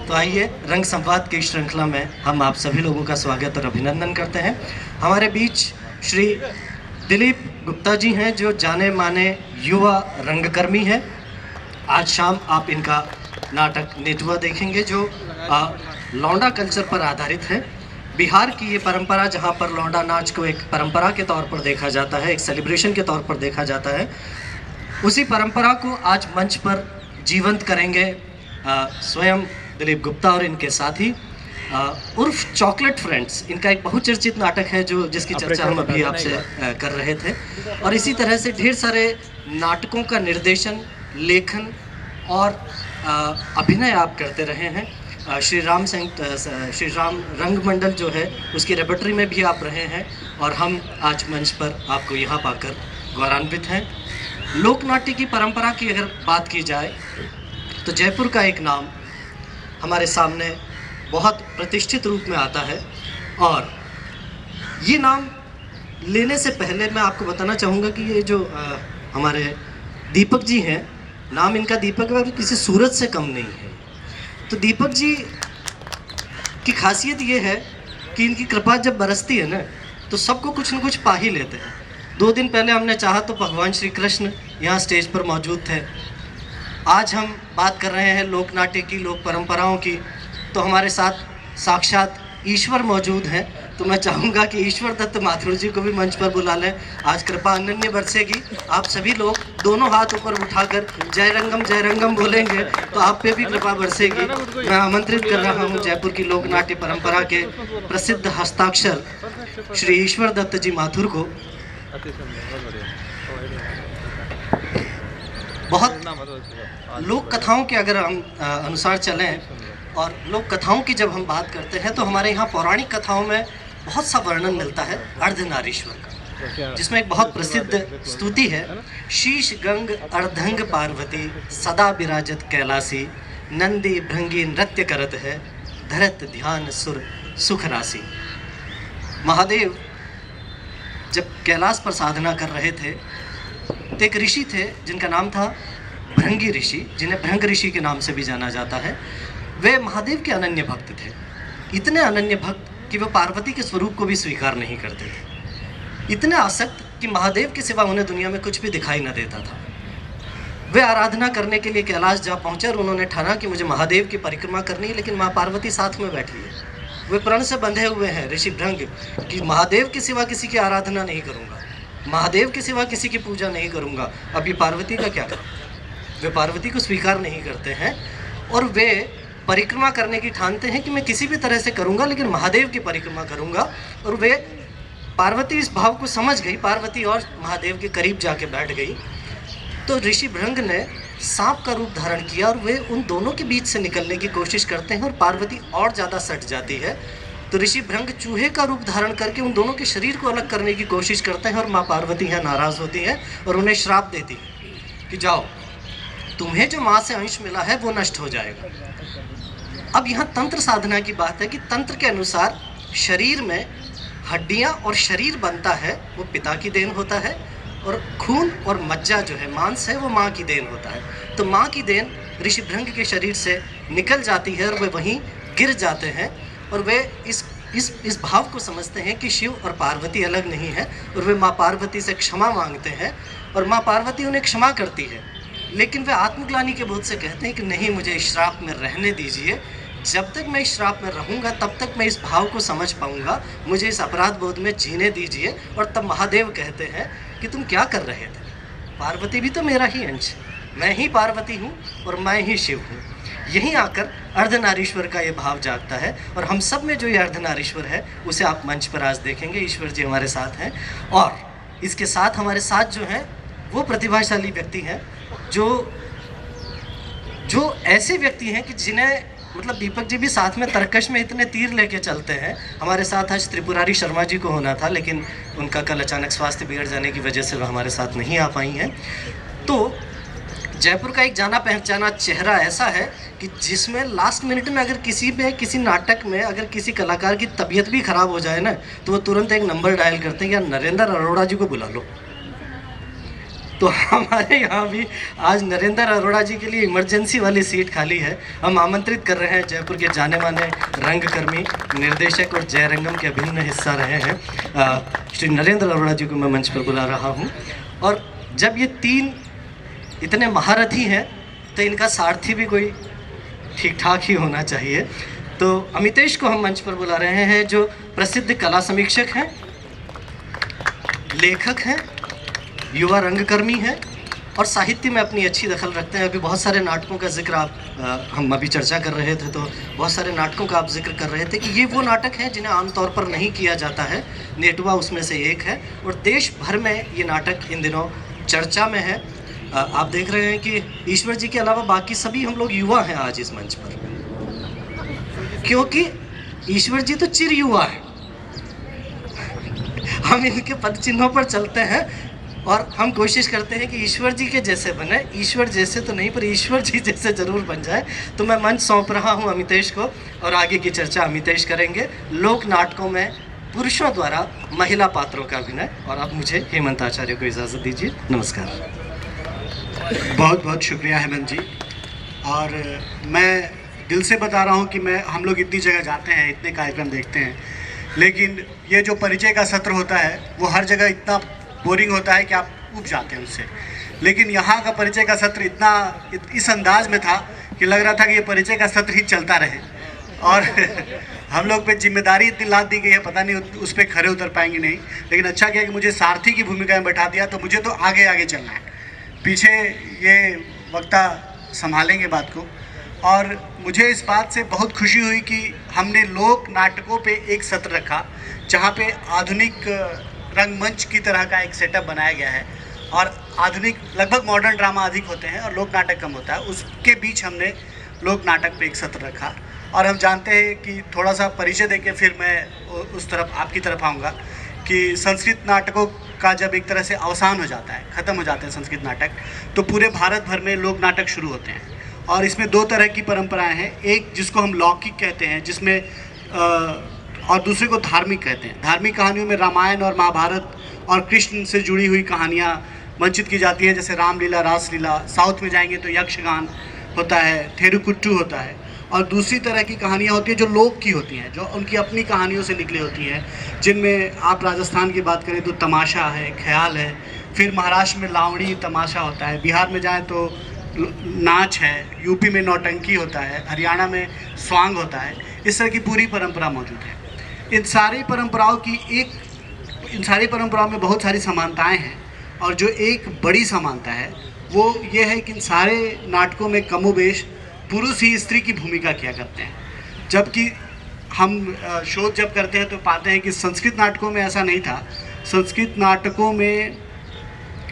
तो आइए रंग संवाद की श्रृंखला में हम आप सभी लोगों का स्वागत और अभिनंदन करते हैं। हमारे बीच श्री दिलीप गुप्ता जी हैं जो जाने माने युवा रंगकर्मी हैं। आज शाम आप इनका नाटक नेटुआ देखेंगे जो लौंडा कल्चर पर आधारित है। बिहार की ये परंपरा जहाँ पर लौंडा नाच को एक परंपरा के तौर पर देखा जाता है, एक सेलिब्रेशन के तौर पर देखा जाता है, उसी परंपरा को आज मंच पर जीवंत करेंगे स्वयं दिलीप गुप्ता और इनके साथी उर्फ चॉकलेट फ्रेंड्स। इनका एक बहुचर्चित नाटक है जिसकी चर्चा हम अभी आपसे कर रहे थे। और इसी तरह से ढेर सारे नाटकों का निर्देशन, लेखन और अभिनय आप करते रहे हैं। श्री राम रंगमंडल जो है उसकी रेपर्टरी में भी आप रहे हैं और हम आज मंच पर आपको यहाँ पाकर गौरवान्वित हैं। लोकनाट्य की परंपरा की अगर बात की जाए तो जयपुर का एक नाम हमारे सामने बहुत प्रतिष्ठित रूप में आता है। और ये नाम लेने से पहले मैं आपको बताना चाहूँगा कि ये जो हमारे दीपक जी हैं, नाम इनका दीपक है और किसी सूरज से कम नहीं है। तो दीपक जी की खासियत ये है कि इनकी कृपा जब बरसती है ना तो सबको कुछ न कुछ पा ही लेते हैं। 2 दिन पहले हमने चाहा तो भगवान श्री कृष्ण यहाँ स्टेज पर मौजूद थे। आज हम बात कर रहे हैं लोकनाट्य की, लोक परंपराओं की, तो हमारे साथ साक्षात ईश्वर मौजूद हैं। तो मैं चाहूँगा कि ईश्वर दत्त माथुर जी को भी मंच पर बुला लें। आज कृपा अनन्य बरसेगी। आप सभी लोग दोनों हाथ ऊपर उठाकर जय रंगम बोलेंगे तो आप पे भी कृपा बरसेगी। मैं आमंत्रित कर रहा हूँ जयपुर की लोकनाट्य परंपरा के प्रसिद्ध हस्ताक्षर श्री ईश्वर दत्त जी माथुर को। बहुत लोक कथाओं के अगर हम अनुसार चलें और लोक कथाओं की जब हम बात करते हैं तो हमारे यहाँ पौराणिक कथाओं में बहुत सा वर्णन मिलता है अर्धनारीश्वर का, जिसमें एक बहुत प्रसिद्ध स्तुति है। शीश गंग अर्धंग पार्वती सदा विराजत कैलासी, नंदी भृंगी नृत्य करत है, धरत ध्यान सुर सुख राशि। महादेव जब कैलाश पर साधना कर रहे थे तो एक ऋषि थे जिनका नाम था भृंगी ऋषि, जिन्हें भृंग ऋषि के नाम से भी जाना जाता है। वे महादेव के अनन्य भक्त थे, इतने अनन्य भक्त कि वे पार्वती के स्वरूप को भी स्वीकार नहीं करते थे, इतने आसक्त कि महादेव के सिवा उन्हें दुनिया में कुछ भी दिखाई न देता था। वे आराधना करने के लिए कैलाश जा पहुँचे और उन्होंने ठाना कि मुझे महादेव की परिक्रमा करनी है, लेकिन माँ पार्वती साथ में बैठी है। वे प्रण से बंधे हुए हैं ऋषि भृंग कि महादेव के सिवा किसी की आराधना नहीं करूँगा, महादेव के सिवा किसी की पूजा नहीं करूँगा। अब ये पार्वती का क्या करूँ? वे पार्वती को स्वीकार नहीं करते हैं और वे परिक्रमा करने की ठानते हैं कि मैं किसी भी तरह से करूँगा लेकिन महादेव की परिक्रमा करूँगा। और वे पार्वती इस भाव को समझ गई, पार्वती और महादेव के करीब जाके बैठ गई। तो ऋषि भृंग ने सांप का रूप धारण किया और वे उन दोनों के बीच से निकलने की कोशिश करते हैं और पार्वती और ज़्यादा सट जाती है। तो ऋषि भृंग चूहे का रूप धारण करके उन दोनों के शरीर को अलग करने की कोशिश करते हैं और माँ पार्वती यहाँ नाराज़ होती है और उन्हें श्राप देती है कि जाओ, तुम्हें जो माँ से अंश मिला है वो नष्ट हो जाएगा। अब यहाँ तंत्र साधना की बात है कि तंत्र के अनुसार शरीर में हड्डियाँ और शरीर बनता है वो पिता की देन होता है और खून और मज्जा जो है, मांस है, वो माँ की देन होता है। तो माँ की देन ऋषि भृंग के शरीर से निकल जाती है और वे वहीं गिर जाते हैं और वे इस भाव को समझते हैं कि शिव और पार्वती अलग नहीं है और वे माँ पार्वती से क्षमा मांगते हैं और माँ पार्वती उन्हें क्षमा करती है। लेकिन वे आत्मग्लानि के बोध से कहते हैं कि नहीं, मुझे इस श्राप में रहने दीजिए, जब तक मैं इस श्राप में रहूँगा तब तक मैं इस भाव को समझ पाऊँगा, मुझे इस अपराध बोध में जीने दीजिए। और तब महादेव कहते हैं कि तुम क्या कर रहे थे, पार्वती भी तो मेरा ही अंश, मैं ही पार्वती हूँ और मैं ही शिव हूँ। यहीं आकर अर्धनारीश्वर का ये भाव जागता है और हम सब में जो ये अर्धनारीश्वर है उसे आप मंच पर आज देखेंगे। ईश्वर जी हमारे साथ हैं और इसके साथ हमारे साथ जो हैं वो प्रतिभाशाली व्यक्ति हैं जो ऐसे व्यक्ति हैं कि जिन्हें मतलब दीपक जी भी साथ में तरकश में इतने तीर लेके चलते हैं। हमारे साथ आज त्रिपुरारी शर्मा जी को होना था लेकिन उनका कल अचानक स्वास्थ्य बिगड़ जाने की वजह से वह हमारे साथ नहीं आ पाई हैं। तो जयपुर का एक जाना पहचाना चेहरा ऐसा है कि जिसमें लास्ट मिनट में अगर किसी नाटक में अगर किसी कलाकार की तबीयत भी ख़राब हो जाए ना तो वो तुरंत एक नंबर डायल करते हैं कि यार नरेंद्र अरोड़ा जी को बुला लो। तो हमारे यहाँ भी आज नरेंद्र अरोड़ा जी के लिए इमरजेंसी वाली सीट खाली है। हम आमंत्रित कर रहे हैं जयपुर के जाने माने रंगकर्मी, निर्देशक और जयरंगम के अभिन्न हिस्सा रहे हैं श्री नरेंद्र अरोड़ा जी को मैं मंच पर बुला रहा हूँ। और जब ये तीन इतने महारथी हैं तो इनका सारथी भी कोई ठीक ठाक ही होना चाहिए। तो अमितेश को हम मंच पर बुला रहे हैं, जो प्रसिद्ध कला समीक्षक हैं, लेखक हैं, युवा रंगकर्मी हैं और साहित्य में अपनी अच्छी दखल रखते हैं। अभी बहुत सारे नाटकों का जिक्र हम अभी चर्चा कर रहे थे, तो बहुत सारे नाटकों का आप जिक्र कर रहे थे कि ये वो नाटक हैं जिन्हें आमतौर पर नहीं किया जाता है। नेटवा उसमें से एक है और देश भर में ये नाटक इन दिनों चर्चा में है। आप देख रहे हैं कि ईश्वर जी के अलावा बाकी सभी हम लोग युवा हैं आज इस मंच पर, क्योंकि ईश्वर जी तो चिर युवा है। हम इनके पद चिन्हों पर चलते हैं और हम कोशिश करते हैं कि ईश्वर जी के जैसे बने। ईश्वर जैसे तो नहीं, पर ईश्वर जी जैसे ज़रूर बन जाए। तो मैं मंच सौंप रहा हूं अमितेश को और आगे की चर्चा अमितेश करेंगे। लोक नाटकों में पुरुषों द्वारा महिला पात्रों का अभिनय। और अब मुझे हेमंत आचार्य को इजाज़त दीजिए। नमस्कार। बहुत बहुत शुक्रिया हेमंत जी। और मैं दिल से बता रहा हूँ कि हम लोग इतनी जगह जाते हैं, इतने कार्यक्रम देखते हैं, लेकिन ये जो परिचय का सत्र होता है वो हर जगह इतना बोरिंग होता है कि आप ऊब जाते हैं उससे। लेकिन यहाँ का परिचय का सत्र इस अंदाज में था कि लग रहा था कि ये परिचय का सत्र ही चलता रहे। और हम लोग पे जिम्मेदारी इतनी लाद दी गई है, पता नहीं उस पर खरे उतर पाएंगे नहीं। लेकिन अच्छा किया कि मुझे सारथी की भूमिका में बैठा दिया, तो मुझे तो आगे आगे चलना है, पीछे ये वक्ता संभालेंगे बात को। और मुझे इस बात से बहुत खुशी हुई कि हमने लोक नाटकों पे एक सत्र रखा, जहाँ पे आधुनिक रंगमंच की तरह का एक सेटअप बनाया गया है। और आधुनिक लगभग मॉडर्न ड्रामा अधिक होते हैं और लोक नाटक कम होता है, उसके बीच हमने लोक नाटक पे एक सत्र रखा। और हम जानते हैं कि थोड़ा सा परिचय देके फिर मैं उस तरफ आपकी तरफ आऊँगा कि संस्कृत नाटकों का जब एक तरह से अवसान हो जाता है, ख़त्म हो जाते हैं संस्कृत नाटक, तो पूरे भारत भर में लोक नाटक शुरू होते हैं। और इसमें दो तरह की परंपराएं हैं, एक जिसको हम लौकिक कहते हैं, जिसमें और दूसरे को धार्मिक कहते हैं। धार्मिक कहानियों में रामायण और महाभारत और कृष्ण से जुड़ी हुई कहानियाँ मंचित की जाती हैं, जैसे रामलीला, रासलीला। साउथ में जाएंगे तो यक्षगान होता है, थेरुकुट्टू होता है। और दूसरी तरह की कहानियाँ होती हैं जो लोक की होती हैं, जो उनकी अपनी कहानियों से निकली होती हैं, जिनमें आप राजस्थान की बात करें तो तमाशा है, ख्याल है, फिर महाराष्ट्र में लावणी तमाशा होता है, बिहार में जाएं तो नाच है, यूपी में नौटंकी होता है, हरियाणा में स्वांग होता है। इस तरह की पूरी परंपरा मौजूद है। इन सारी परंपराओं में बहुत सारी समानताएं हैं, और जो एक बड़ी समानता है वो ये है कि इन सारे नाटकों में कमोबेश पुरुष ही स्त्री की भूमिका किया करते हैं। जबकि हम शोध जब करते हैं तो पाते हैं कि संस्कृत नाटकों में ऐसा नहीं था। संस्कृत नाटकों में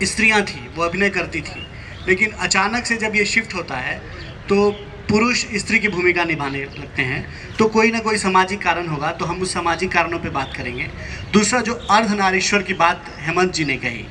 स्त्रियां थी, वो अभिनय करती थी, लेकिन अचानक से जब ये शिफ्ट होता है तो पुरुष स्त्री की भूमिका निभाने लगते हैं। तो कोई ना कोई सामाजिक कारण होगा, तो हम उस सामाजिक कारणों पे बात करेंगे। दूसरा, जो अर्धनारीश्वर की बात हेमंत जी ने कही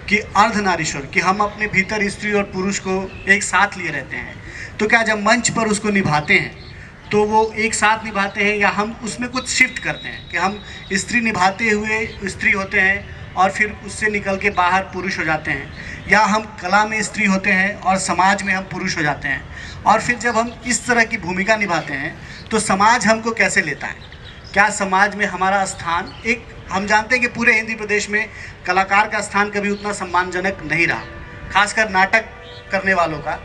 कि अर्धनारीश्वर, कि हम अपने भीतर स्त्री और पुरुष को एक साथ लिए रहते हैं, तो क्या जब मंच पर उसको निभाते हैं तो वो एक साथ निभाते हैं, या हम उसमें कुछ शिफ्ट करते हैं कि हम स्त्री निभाते हुए स्त्री होते हैं और फिर उससे निकल के बाहर पुरुष हो जाते हैं, या हम कला में स्त्री होते हैं और समाज में हम पुरुष हो जाते हैं। और फिर जब हम इस तरह की भूमिका निभाते हैं तो समाज हमको कैसे लेता है, क्या समाज में हमारा स्थान, एक हम जानते हैं कि पूरे हिंदी प्रदेश में कलाकार का स्थान कभी उतना सम्मानजनक नहीं रहा, खासकर नाटक करने वालों का।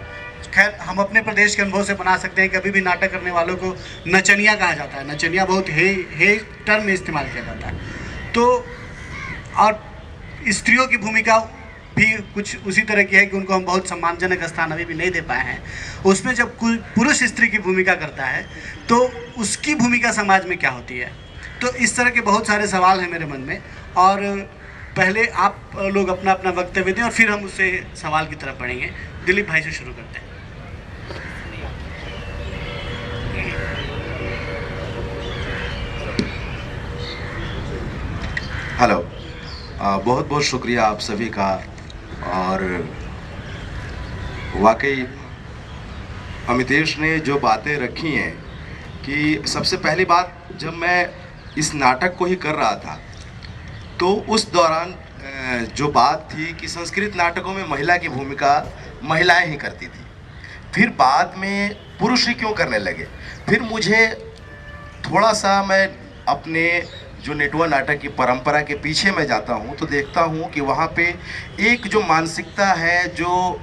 खैर, हम अपने प्रदेश के अनुभव से बना सकते हैं, कभी भी नाटक करने वालों को नचनिया कहा जाता है। नचनिया बहुत हे टर्म में इस्तेमाल किया जाता है। तो और स्त्रियों की भूमिका भी कुछ उसी तरह की है कि उनको हम बहुत सम्मानजनक स्थान अभी भी नहीं दे पाए हैं। उसमें जब कोई पुरुष स्त्री की भूमिका करता है तो उसकी भूमिका समाज में क्या होती है। तो इस तरह के बहुत सारे सवाल हैं मेरे मन में, और पहले आप लोग अपना अपना वक्तव्य दें और फिर हम उससे सवाल की तरफ बढ़ेंगे। दिलीप भाई से शुरू करते हैं। हेलो, बहुत बहुत शुक्रिया आप सभी का। और वाकई अमितेश ने जो बातें रखी हैं कि सबसे पहली बात, जब मैं इस नाटक को ही कर रहा था तो उस दौरान जो बात थी कि संस्कृत नाटकों में महिला की भूमिका महिलाएं ही करती थी, फिर बाद में पुरुष ही क्यों करने लगे। फिर मुझे थोड़ा सा मैं अपने जो नेटुआ नाटक की परंपरा के पीछे मैं जाता हूँ तो देखता हूँ कि वहाँ पे एक जो मानसिकता है, जो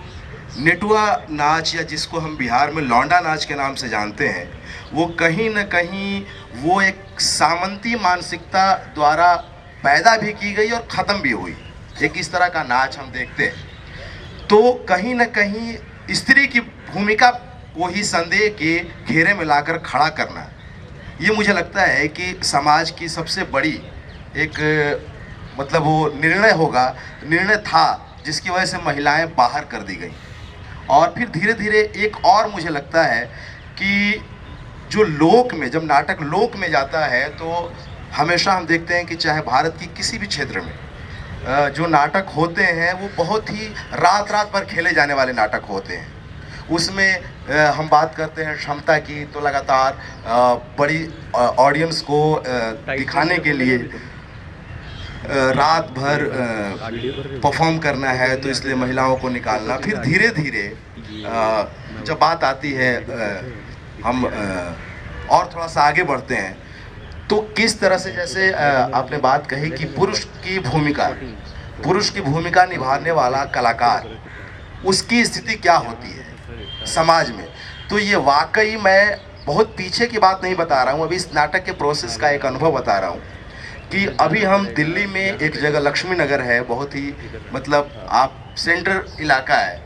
नेटुआ नाच या जिसको हम बिहार में लौंडा नाच के नाम से जानते हैं, वो कहीं न कहीं वो एक सामंती मानसिकता द्वारा पैदा भी की गई और ख़त्म भी हुई। एक इस तरह का नाच हम देखते हैं तो कहीं न कहीं स्त्री की भूमिका को ही संदेह के घेरे में लाकर खड़ा करना, ये मुझे लगता है कि समाज की सबसे बड़ी एक मतलब वो निर्णय था जिसकी वजह से महिलाएं बाहर कर दी गई। और फिर धीरे धीरे एक और मुझे लगता है कि जो लोक में, जब नाटक लोक में जाता है तो हमेशा हम देखते हैं कि चाहे भारत की किसी भी क्षेत्र में जो नाटक होते हैं वो बहुत ही रात रात भर खेले जाने वाले नाटक होते हैं। उसमें हम बात करते हैं क्षमता की, तो लगातार बड़ी ऑडियंस को दिखाने के लिए रात भर परफॉर्म करना है, तो इसलिए महिलाओं को निकालना। फिर धीरे धीरे जब बात आती है हम और थोड़ा सा आगे बढ़ते हैं तो किस तरह से, जैसे आपने बात कही कि पुरुष की भूमिका निभाने वाला कलाकार, उसकी स्थिति क्या होती है समाज में। तो ये वाकई मैं बहुत पीछे की बात नहीं बता रहा हूँ, अभी इस नाटक के प्रोसेस का एक अनुभव बता रहा हूँ कि अभी हम दिल्ली में एक जगह लक्ष्मी नगर है, बहुत ही मतलब आप सेंटर इलाका है,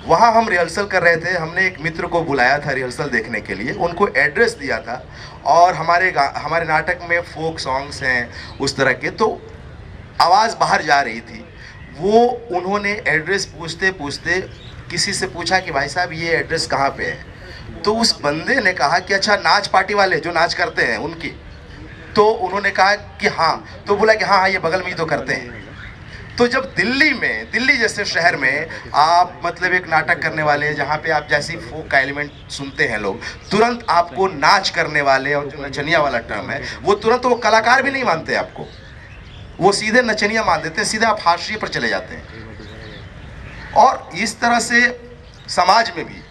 वहाँ हम रिहर्सल कर रहे थे। हमने एक मित्र को बुलाया था रिहर्सल देखने के लिए, उनको एड्रेस दिया था और हमारे नाटक में फोक सॉन्ग्स हैं उस तरह के, तो आवाज़ बाहर जा रही थी। वो उन्होंने एड्रेस पूछते पूछते किसी से पूछा कि भाई साहब ये एड्रेस कहाँ पे है, तो उस बंदे ने कहा कि अच्छा नाच पार्टी वाले जो नाच करते हैं उनकी। तो उन्होंने कहा कि हाँ, तो बोला कि हाँ हाँ ये बगल में ही तो करते हैं। तो जब दिल्ली जैसे शहर में आप मतलब एक नाटक करने वाले, जहाँ पे आप जैसी फोक का एलिमेंट सुनते हैं लोग, तुरंत आपको नाच करने वाले, और जो नचनिया वाला टर्म है वो तुरंत वो कलाकार भी नहीं मानते आपको, वो सीधे नचनिया मान देते हैं, सीधे आप हाशिए पर चले जाते हैं। और इस तरह से समाज में भी,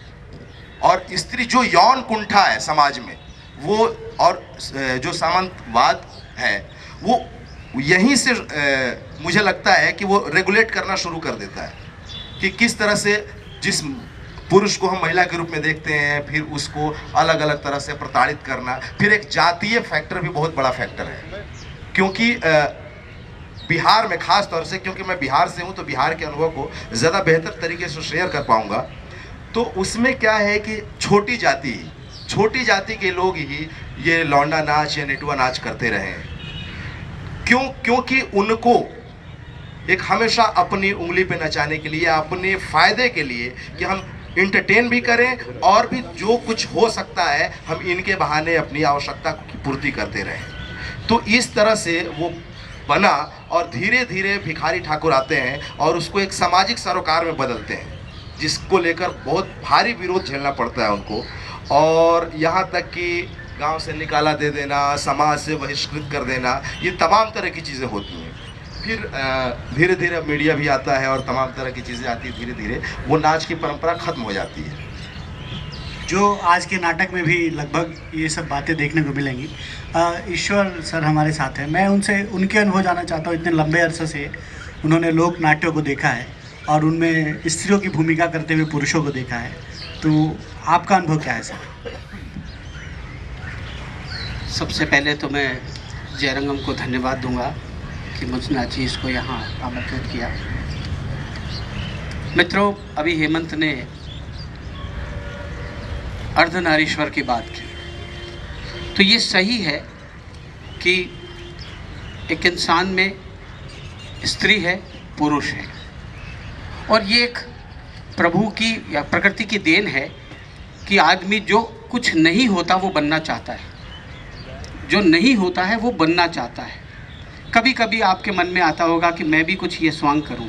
और स्त्री जो यौन कुंठा है समाज में वो, और जो सामंतवाद है वो यहीं से मुझे लगता है कि वो रेगुलेट करना शुरू कर देता है कि किस तरह से जिस पुरुष को हम महिला के रूप में देखते हैं, फिर उसको अलग अलग तरह से प्रताड़ित करना। फिर एक जातीय फैक्टर भी बहुत बड़ा फैक्टर है, क्योंकि बिहार में खास तौर से, क्योंकि मैं बिहार से हूँ तो बिहार के अनुभव को ज़्यादा बेहतर तरीके से शेयर कर पाऊँगा। तो उसमें क्या है कि छोटी जाति के लोग ही ये लौंडा नाच या नेटुआ नाच करते रहे हैं। क्योंकि उनको एक हमेशा अपनी उंगली पे नचाने के लिए, अपने फ़ायदे के लिए कि हम इंटरटेन भी करें और भी जो कुछ हो सकता है हम इनके बहाने अपनी आवश्यकता की पूर्ति करते रहें। तो इस तरह से वो बना और धीरे धीरे भिखारी ठाकुर आते हैं और उसको एक सामाजिक सरोकार में बदलते हैं, जिसको लेकर बहुत भारी विरोध झेलना पड़ता है उनको। और यहाँ तक कि गांव से निकाला दे देना, समाज से बहिष्कृत कर देना, ये तमाम तरह की चीज़ें होती हैं। फिर धीरे धीरे मीडिया भी आता है और तमाम तरह की चीज़ें आती हैं, धीरे धीरे वो नाच की परंपरा ख़त्म हो जाती है। जो आज के नाटक में भी लगभग ये सब बातें देखने को मिलेंगी। ईश्वर सर हमारे साथ हैं, मैं उनसे उनके अनुभव जानना चाहता हूँ। इतने लंबे अरसे से उन्होंने लोक नाट्यों को देखा है और उनमें स्त्रियों की भूमिका करते हुए पुरुषों को देखा है, तो आपका अनुभव क्या है सर? सबसे पहले तो मैं जयरंगम को धन्यवाद दूंगा कि मुझ नाचीज़ को यहाँ आमंत्रित किया। मित्रों, अभी हेमंत ने अर्धनारीश्वर की बात की, तो ये सही है कि एक इंसान में स्त्री है, पुरुष है, और ये एक प्रभु की या प्रकृति की देन है कि आदमी जो कुछ नहीं होता वो बनना चाहता है, जो नहीं होता है वो बनना चाहता है। कभी कभी आपके मन में आता होगा कि मैं भी कुछ ये स्वांग करूं,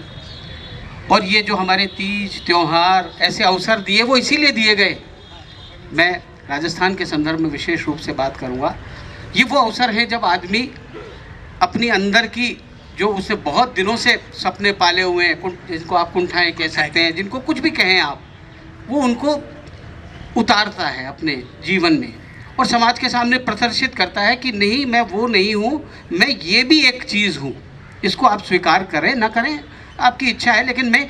और ये जो हमारे तीज त्योहार ऐसे अवसर दिए वो इसीलिए दिए गए। मैं राजस्थान के संदर्भ में विशेष रूप से बात करूंगा। ये वो अवसर है जब आदमी अपनी अंदर की जो उसने बहुत दिनों से सपने पाले हुए हैं, जिनको आप कुंठाएं कह सकते हैं, जिनको कुछ भी कहें आप, वो उनको उतारता है अपने जीवन में और समाज के सामने प्रदर्शित करता है कि नहीं, मैं वो नहीं हूँ, मैं ये भी एक चीज़ हूँ। इसको आप स्वीकार करें ना करें आपकी इच्छा है, लेकिन मैं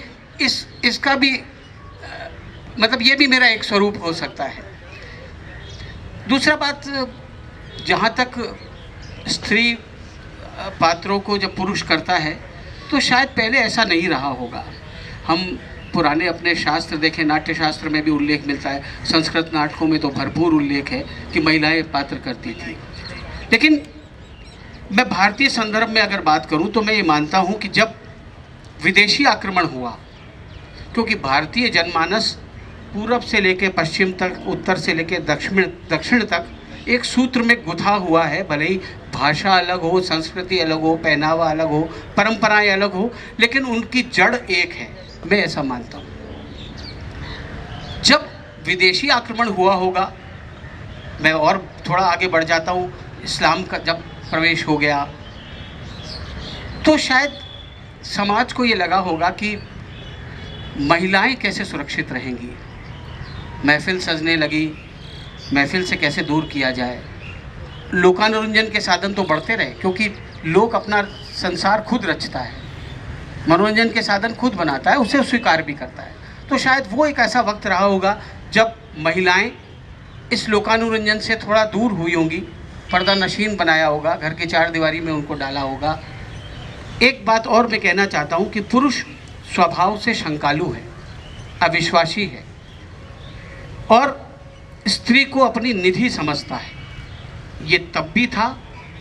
इसका भी मतलब ये भी मेरा एक स्वरूप हो सकता है। दूसरा बात, जहाँ तक स्त्री पात्रों को जब पुरुष करता है तो शायद पहले ऐसा नहीं रहा होगा। हम पुराने अपने शास्त्र देखें, नाट्य शास्त्र में भी उल्लेख मिलता है, संस्कृत नाटकों में तो भरपूर उल्लेख है कि महिलाएं पात्र करती थी। लेकिन मैं भारतीय संदर्भ में अगर बात करूं तो मैं ये मानता हूं कि जब विदेशी आक्रमण हुआ, क्योंकि भारतीय जनमानस पूरब से लेकर पश्चिम तक, उत्तर से लेकर दक्षिण तक एक सूत्र में गुथा हुआ है। भले ही भाषा अलग हो, संस्कृति अलग हो, पहनावा अलग हो, परंपराएं अलग हो, लेकिन उनकी जड़ एक है, मैं ऐसा मानता हूँ। जब विदेशी आक्रमण हुआ होगा, मैं और थोड़ा आगे बढ़ जाता हूँ, इस्लाम का जब प्रवेश हो गया तो शायद समाज को ये लगा होगा कि महिलाएं कैसे सुरक्षित रहेंगी। महफिल सजने लगी, महफिल से कैसे दूर किया जाए। लोकानुरंजन के साधन तो बढ़ते रहे, क्योंकि लोग अपना संसार खुद रचता है, मनोरंजन के साधन खुद बनाता है, उसे स्वीकार भी करता है। तो शायद वो एक ऐसा वक्त रहा होगा जब महिलाएं इस लोकानुरंजन से थोड़ा दूर हुई होंगी, पर्दा नशीन बनाया होगा, घर की चार दीवारी में उनको डाला होगा। एक बात और मैं कहना चाहता हूँ कि पुरुष स्वभाव से शंकालु है, अविश्वासी है और स्त्री को अपनी निधि समझता है। ये तब भी था,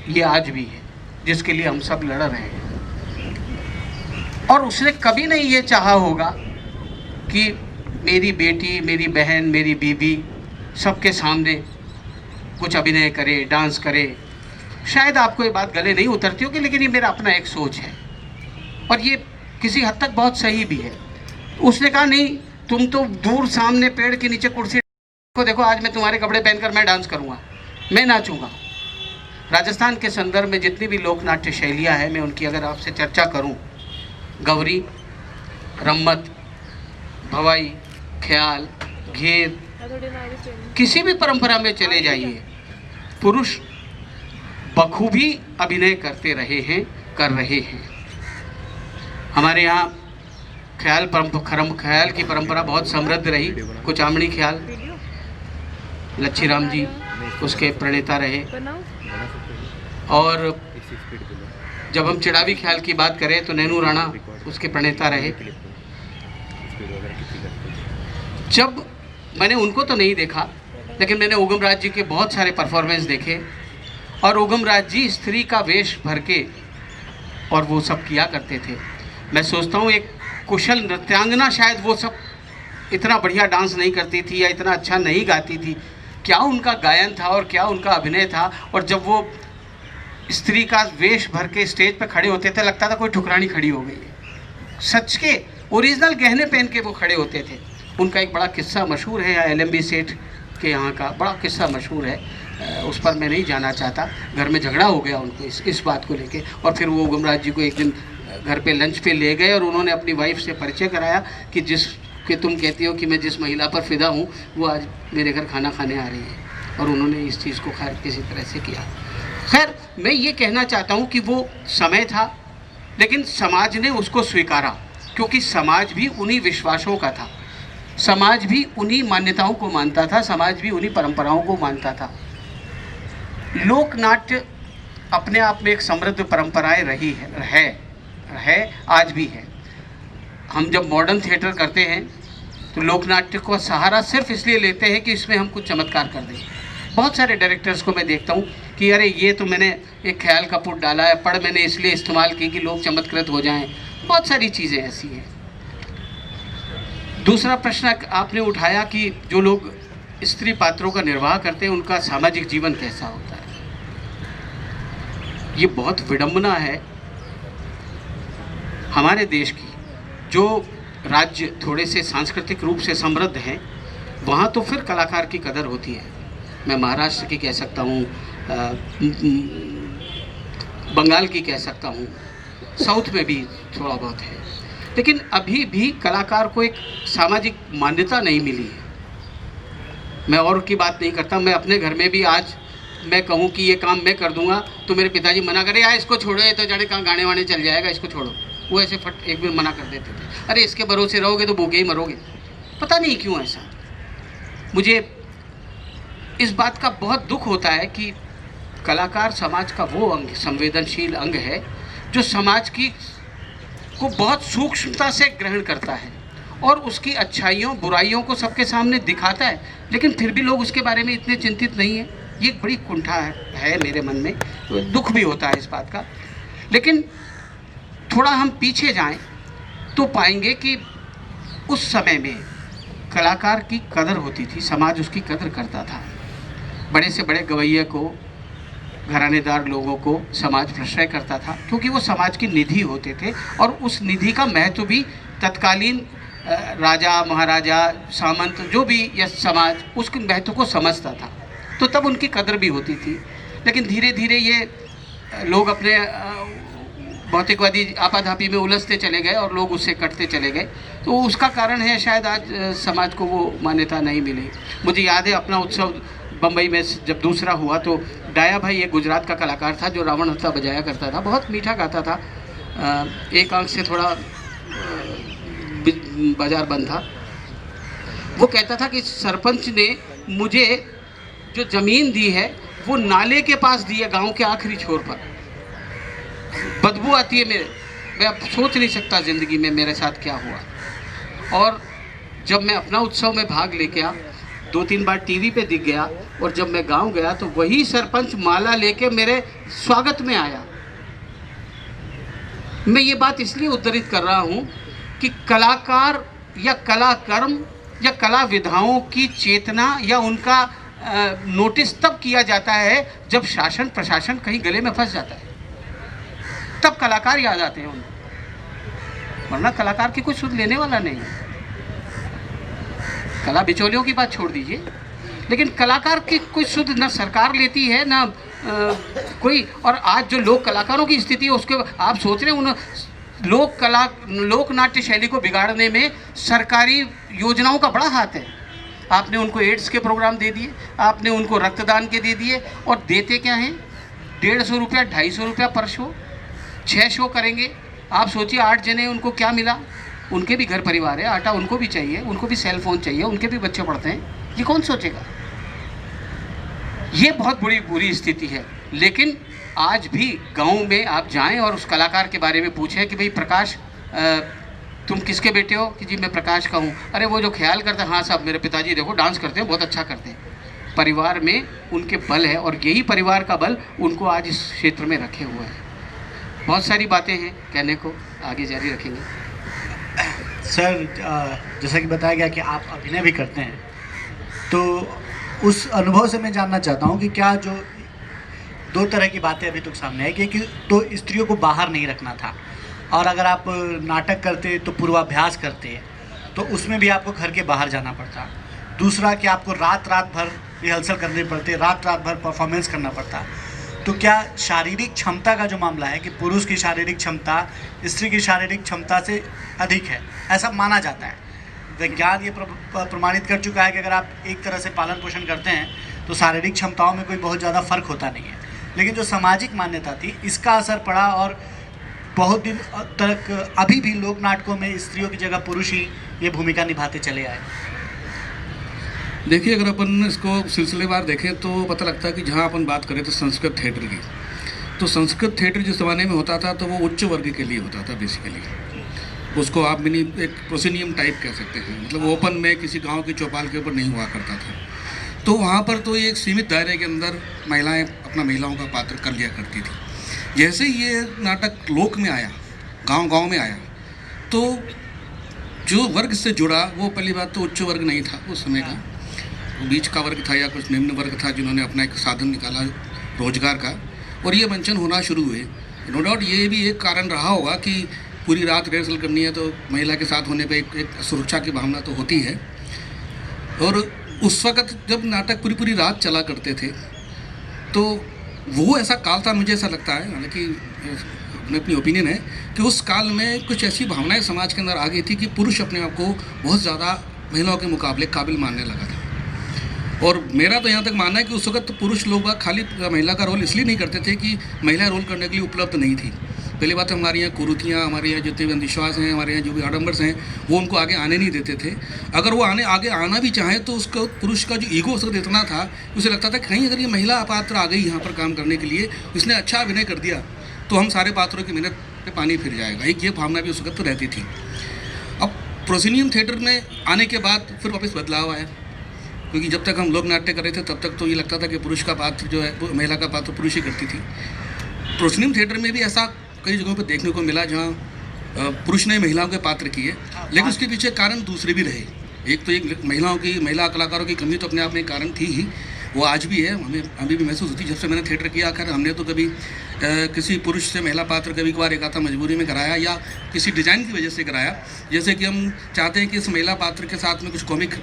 ये आज भी है, जिसके लिए हम सब लड़ रहे हैं। और उसने कभी नहीं ये चाहा होगा कि मेरी बेटी, मेरी बहन, मेरी बीवी सबके सामने कुछ अभिनय करे, डांस करे। शायद आपको ये बात गले नहीं उतरती होगी, लेकिन ये मेरा अपना एक सोच है और ये किसी हद तक बहुत सही भी है। उसने कहा नहीं, तुम तो दूर सामने पेड़ के नीचे कुर्सी को देखो, आज मैं तुम्हारे कपड़े पहनकर मैं डांस करूँगा, मैं नाचूंगा। राजस्थान के संदर्भ में जितनी भी लोक नाट्य शैलियाँ हैं, मैं उनकी अगर आपसे चर्चा करूँ, गौरी, रम्मत, भवाई, ख्याल, घेर, किसी भी परंपरा में चले जाइए, पुरुष बखूबी अभिनय करते रहे हैं, कर रहे हैं। हमारे यहाँ ख्याल की परंपरा बहुत समृद्ध रही। कुचामणी ख्याल, लच्छी राम जी उसके प्रणेता रहे। और जब हम चिड़ावी ख्याल की बात करें तो नैनू राणा उसके प्रणेता रहे। जब मैंने उनको तो नहीं देखा, लेकिन मैंने ओगम राज जी के बहुत सारे परफॉर्मेंस देखे और ओगम राज जी स्त्री का वेश भर के और वो सब किया करते थे। मैं सोचता हूँ एक कुशल नृत्यांगना शायद वो सब इतना बढ़िया डांस नहीं करती थी या इतना अच्छा नहीं गाती थी। क्या उनका गायन था और क्या उनका अभिनय था। और जब वो स्त्री का वेश भर के स्टेज पर खड़े होते थे, लगता था कोई ठुकरानी खड़ी हो गई है। सच के ओरिजिनल गहने पहन के वो खड़े होते थे। उनका एक बड़ा किस्सा मशहूर है, LMB सेठ के यहाँ का बड़ा किस्सा मशहूर है, उस पर मैं नहीं जाना चाहता। घर में झगड़ा हो गया उनको इस बात को लेके, और फिर वो गुमराज जी को एक दिन घर पे लंच पे ले गए और उन्होंने अपनी वाइफ से परिचय कराया कि कि तुम कहती हो कि मैं जिस महिला पर फिदा हूँ वो आज मेरे घर खाना खाने आ रही है। और उन्होंने इस चीज़ को खैर किसी तरह से किया। खैर मैं ये कहना चाहता हूँ कि वो समय था, लेकिन समाज ने उसको स्वीकारा, क्योंकि समाज भी उन्हीं विश्वासों का था, समाज भी उन्हीं मान्यताओं को मानता था, समाज भी उन्हीं परंपराओं को मानता था। लोक नाट्य अपने आप में एक समृद्ध परंपराएं रही है, आज भी है। हम जब मॉडर्न थिएटर करते हैं तो लोकनाट्य को सहारा सिर्फ इसलिए लेते हैं कि इसमें हम कुछ चमत्कार कर दें। बहुत सारे डायरेक्टर्स को मैं देखता हूँ कि अरे ये तो मैंने एक ख्याल का पुट डाला है, पढ़ मैंने इसलिए इस्तेमाल की कि लोग चमत्कृत हो जाएं। बहुत सारी चीज़ें ऐसी हैं। दूसरा प्रश्न आपने उठाया कि जो लोग स्त्री पात्रों का निर्वाह करते हैं उनका सामाजिक जीवन कैसा होता है। ये बहुत विडंबना है हमारे देश की। जो राज्य थोड़े से सांस्कृतिक रूप से समृद्ध हैं वहाँ तो फिर कलाकार की कदर होती है। मैं महाराष्ट्र की कह सकता हूँ, बंगाल की कह सकता हूँ, साउथ में भी थोड़ा बहुत है, लेकिन अभी भी कलाकार को एक सामाजिक मान्यता नहीं मिली है। मैं और की बात नहीं करता, मैं अपने घर में भी आज मैं कहूँ कि ये काम मैं कर दूंगा तो मेरे पिताजी मना करे, यार इसको छोड़ो, ये तो जाने कहाँ गाने वाने चल जाएगा, इसको छोड़ो। वो ऐसे फट एक बार मना कर देते थे, अरे इसके भरोसे रहोगे तो भूखे ही मरोगे। पता नहीं क्यों ऐसा। मुझे इस बात का बहुत दुख होता है कि कलाकार समाज का वो अंग, संवेदनशील अंग है जो समाज की को बहुत सूक्ष्मता से ग्रहण करता है और उसकी अच्छाइयों बुराइयों को सबके सामने दिखाता है, लेकिन फिर भी लोग उसके बारे में इतने चिंतित नहीं हैं। ये एक बड़ी कुंठा है मेरे मन में, तो दुख भी होता है इस बात का। लेकिन थोड़ा हम पीछे जाएं तो पाएंगे कि उस समय में कलाकार की कदर होती थी, समाज उसकी कदर करता था। बड़े से बड़े गवैये को, घरानेदार लोगों को समाज प्रश्रय करता था क्योंकि वो समाज की निधि होते थे और उस निधि का महत्व भी तत्कालीन राजा महाराजा सामंत जो भी यह समाज उसके महत्व को समझता था, तो तब उनकी कदर भी होती थी। लेकिन धीरे धीरे ये लोग अपने भौतिकवादी आपाधापी में उलझते चले गए और लोग उससे कटते चले गए, तो उसका कारण है शायद आज समाज को वो मान्यता नहीं मिली। मुझे याद है अपना उत्सव बम्बई में जब दूसरा हुआ तो डाया भाई एक गुजरात का कलाकार था जो रावण हत्था बजाया करता था, बहुत मीठा गाता था, एक आंख से थोड़ा बाजार बंद था। वो कहता था कि सरपंच ने मुझे जो ज़मीन दी है वो नाले के पास दी है, गांव के आखिरी छोर पर, बदबू आती है मैं अब सोच नहीं सकता ज़िंदगी में मेरे साथ क्या हुआ। और जब मैं अपना उत्सव में भाग लेके आ, 2-3 बार टीवी पे दिख गया और जब मैं गांव गया तो वही सरपंच माला लेके मेरे स्वागत में आया। मैं ये बात इसलिए उद्धृत कर रहा हूँ कि कलाकार या कलाकर्म या कला विधाओं की चेतना या उनका नोटिस तब किया जाता है जब शासन प्रशासन कहीं गले में फंस जाता है, तब कलाकार याद आते हैं उनको, वरना कलाकार की कोई सुध लेने वाला नहीं है। कला बिचौलियों की बात छोड़ दीजिए, लेकिन कलाकार की कोई सुध न सरकार लेती है ना कोई। और आज जो लोक कलाकारों की स्थिति है उसके आप सोच रहे हैं, उन लोक नाट्य शैली को बिगाड़ने में सरकारी योजनाओं का बड़ा हाथ है। आपने उनको एड्स के प्रोग्राम दे दिए, आपने उनको रक्तदान के दे दिए, और देते क्या हैं 150 रुपया 250 रुपया पर शो। 6 शो करेंगे, आप सोचिए 8 जने, उनको क्या मिला? उनके भी घर परिवार है, आटा उनको भी चाहिए, उनको भी सेल फोन चाहिए, उनके भी बच्चे पढ़ते हैं, ये कौन सोचेगा? ये बहुत बुरी स्थिति है। लेकिन आज भी गांव में आप जाएं और उस कलाकार के बारे में पूछें कि भाई प्रकाश तुम किसके बेटे हो? कि जी मैं प्रकाश का हूँ। अरे वो जो ख्याल करता है, हाँ साहब मेरे पिताजी देखो डांस करते हैं, बहुत अच्छा करते हैं। परिवार में उनके बल है और यही परिवार का बल उनको आज इस क्षेत्र में रखे हुए हैं। बहुत सारी बातें हैं कहने को, आगे जारी रखेंगे। सर, जैसा कि बताया गया कि आप अभिनय भी करते हैं, तो उस अनुभव से मैं जानना चाहता हूं कि क्या जो 2 तरह की बातें अभी तक सामने आई कि तो स्त्रियों को बाहर नहीं रखना था, और अगर आप नाटक करते तो पूर्वाभ्यास करते तो उसमें भी आपको घर के बाहर जाना पड़ता। दूसरा कि आपको रात भर रिहर्सल करने पड़ते, रात भर परफॉर्मेंस करना पड़ता। तो क्या शारीरिक क्षमता का जो मामला है कि पुरुष की शारीरिक क्षमता स्त्री की शारीरिक क्षमता से अधिक है, ऐसा माना जाता है। विज्ञान ये प्रमाणित कर चुका है कि अगर आप एक तरह से पालन पोषण करते हैं तो शारीरिक क्षमताओं में कोई बहुत ज़्यादा फर्क होता नहीं है। लेकिन जो सामाजिक मान्यता थी इसका असर पड़ा और बहुत दिन तक अभी भी लोक नाटकों में स्त्रियों की जगह पुरुष ही ये भूमिका निभाते चले आए। देखिए, अगर अपन इसको सिलसिलेवार देखें तो पता लगता है कि जहाँ अपन बात करें तो संस्कृत थिएटर की, तो संस्कृत थिएटर जिस ज़माने में होता था तो वो उच्च वर्ग के लिए होता था। बेसिकली उसको आप मिनी एक प्रोसिनियम टाइप कह सकते हैं, मतलब ओपन में किसी गांव की चौपाल के ऊपर नहीं हुआ करता था। तो वहाँ पर तो एक सीमित दायरे के अंदर महिलाएं अपना महिलाओं का पात्र कर लिया करती थी। जैसे ही ये नाटक लोक में आया, गांव में आया, तो जो वर्ग से जुड़ा वो पहली बात तो उच्च वर्ग नहीं था उस समय का, बीच का वर्ग था या कुछ निम्न वर्ग था जिन्होंने अपना एक साधन निकाला रोजगार का, और ये मंचन होना शुरू हुए। नो डाउट ये भी एक कारण रहा होगा कि पूरी रात रिहर्सल करनी है तो महिला के साथ होने पे एक सुरक्षा की भावना तो होती है। और उस वक़्त जब नाटक पूरी रात चला करते थे तो वो ऐसा काल था, मुझे ऐसा लगता है, हालांकि में अपनी ओपिनियन है कि उस काल में कुछ ऐसी भावनाएं समाज के अंदर आ गई थी कि पुरुष अपने आप को बहुत ज़्यादा महिलाओं के मुकाबले काबिल मानने लगा था। और मेरा तो यहाँ तक मानना है कि उस वक्त पुरुष लोग खाली महिला का रोल इसलिए नहीं करते थे कि महिला रोल करने के लिए उपलब्ध नहीं थी। पहली बात है, हमारे यहाँ कुरीतियाँ, हमारे यहाँ जितने भी अंधविश्वास हैं, हमारे यहाँ जो भी आडम्बर्स हैं, वो उनको आगे आने नहीं देते थे। अगर वो आगे आना भी चाहें तो उसका पुरुष का जो ईगो उस वक्त इतना था, उसे लगता था कहीं अगर ये महिला पात्र आ गई यहाँ पर काम करने के लिए, उसने अच्छा अभिनय कर दिया तो हम सारे पात्रों की मेहनत पे पानी फिर जाएगा। एक ये भावना भी उस वक्त रहती थी। अब प्रोसिनियम थिएटर में आने के बाद फिर वापस बदलाव आया, क्योंकि जब तक हम लोक नाट्य कर रहे थे तब तक तो ये लगता था कि पुरुष का पात्र जो है, महिला का पात्र पुरुष ही करती थी। प्रोसिनियम थिएटर में भी ऐसा कई जगहों पर देखने को मिला जहाँ पुरुष ने महिलाओं के पात्र किए, लेकिन उसके पीछे कारण दूसरे भी रहे। एक तो एक महिला कलाकारों की कमी तो अपने आप में कारण थी ही, वो आज भी है, हमें अभी भी महसूस होती है। जब से मैंने थिएटर किया, आखिर हमने तो कभी किसी पुरुष से महिला पात्र कभी कभार एक आधा मजबूरी में कराया या किसी डिज़ाइन की वजह से कराया। जैसे कि हम चाहते हैं कि इस महिला पात्र के साथ में कुछ कॉमिक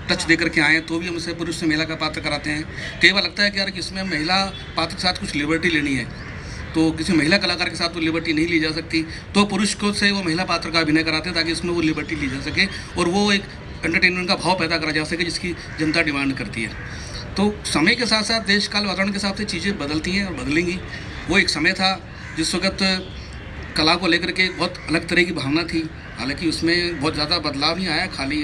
टच दे करके आएँ तो भी हम उसे पुरुष से महिला का पात्र कराते हैं। कई बार लगता है कि यार इसमें महिला पात्र के साथ कुछ लिबर्टी लेनी है, तो किसी महिला कलाकार के साथ तो लिबर्टी नहीं ली जा सकती, तो पुरुष को से वो महिला पात्र का अभिनय कराते हैं ताकि इसमें वो लिबर्टी ली जा सके और वो एक एंटरटेनमेंट का भाव पैदा करा जा सके जिसकी जनता डिमांड करती है। तो समय के साथ साथ देश काल वातावरण के हिसाब से चीज़ें बदलती हैं और बदलेंगी। वो एक समय था जिस वक्त कला को लेकर के बहुत अलग तरह की भावना थी, हालांकि उसमें बहुत ज़्यादा बदलाव नहीं आया, खाली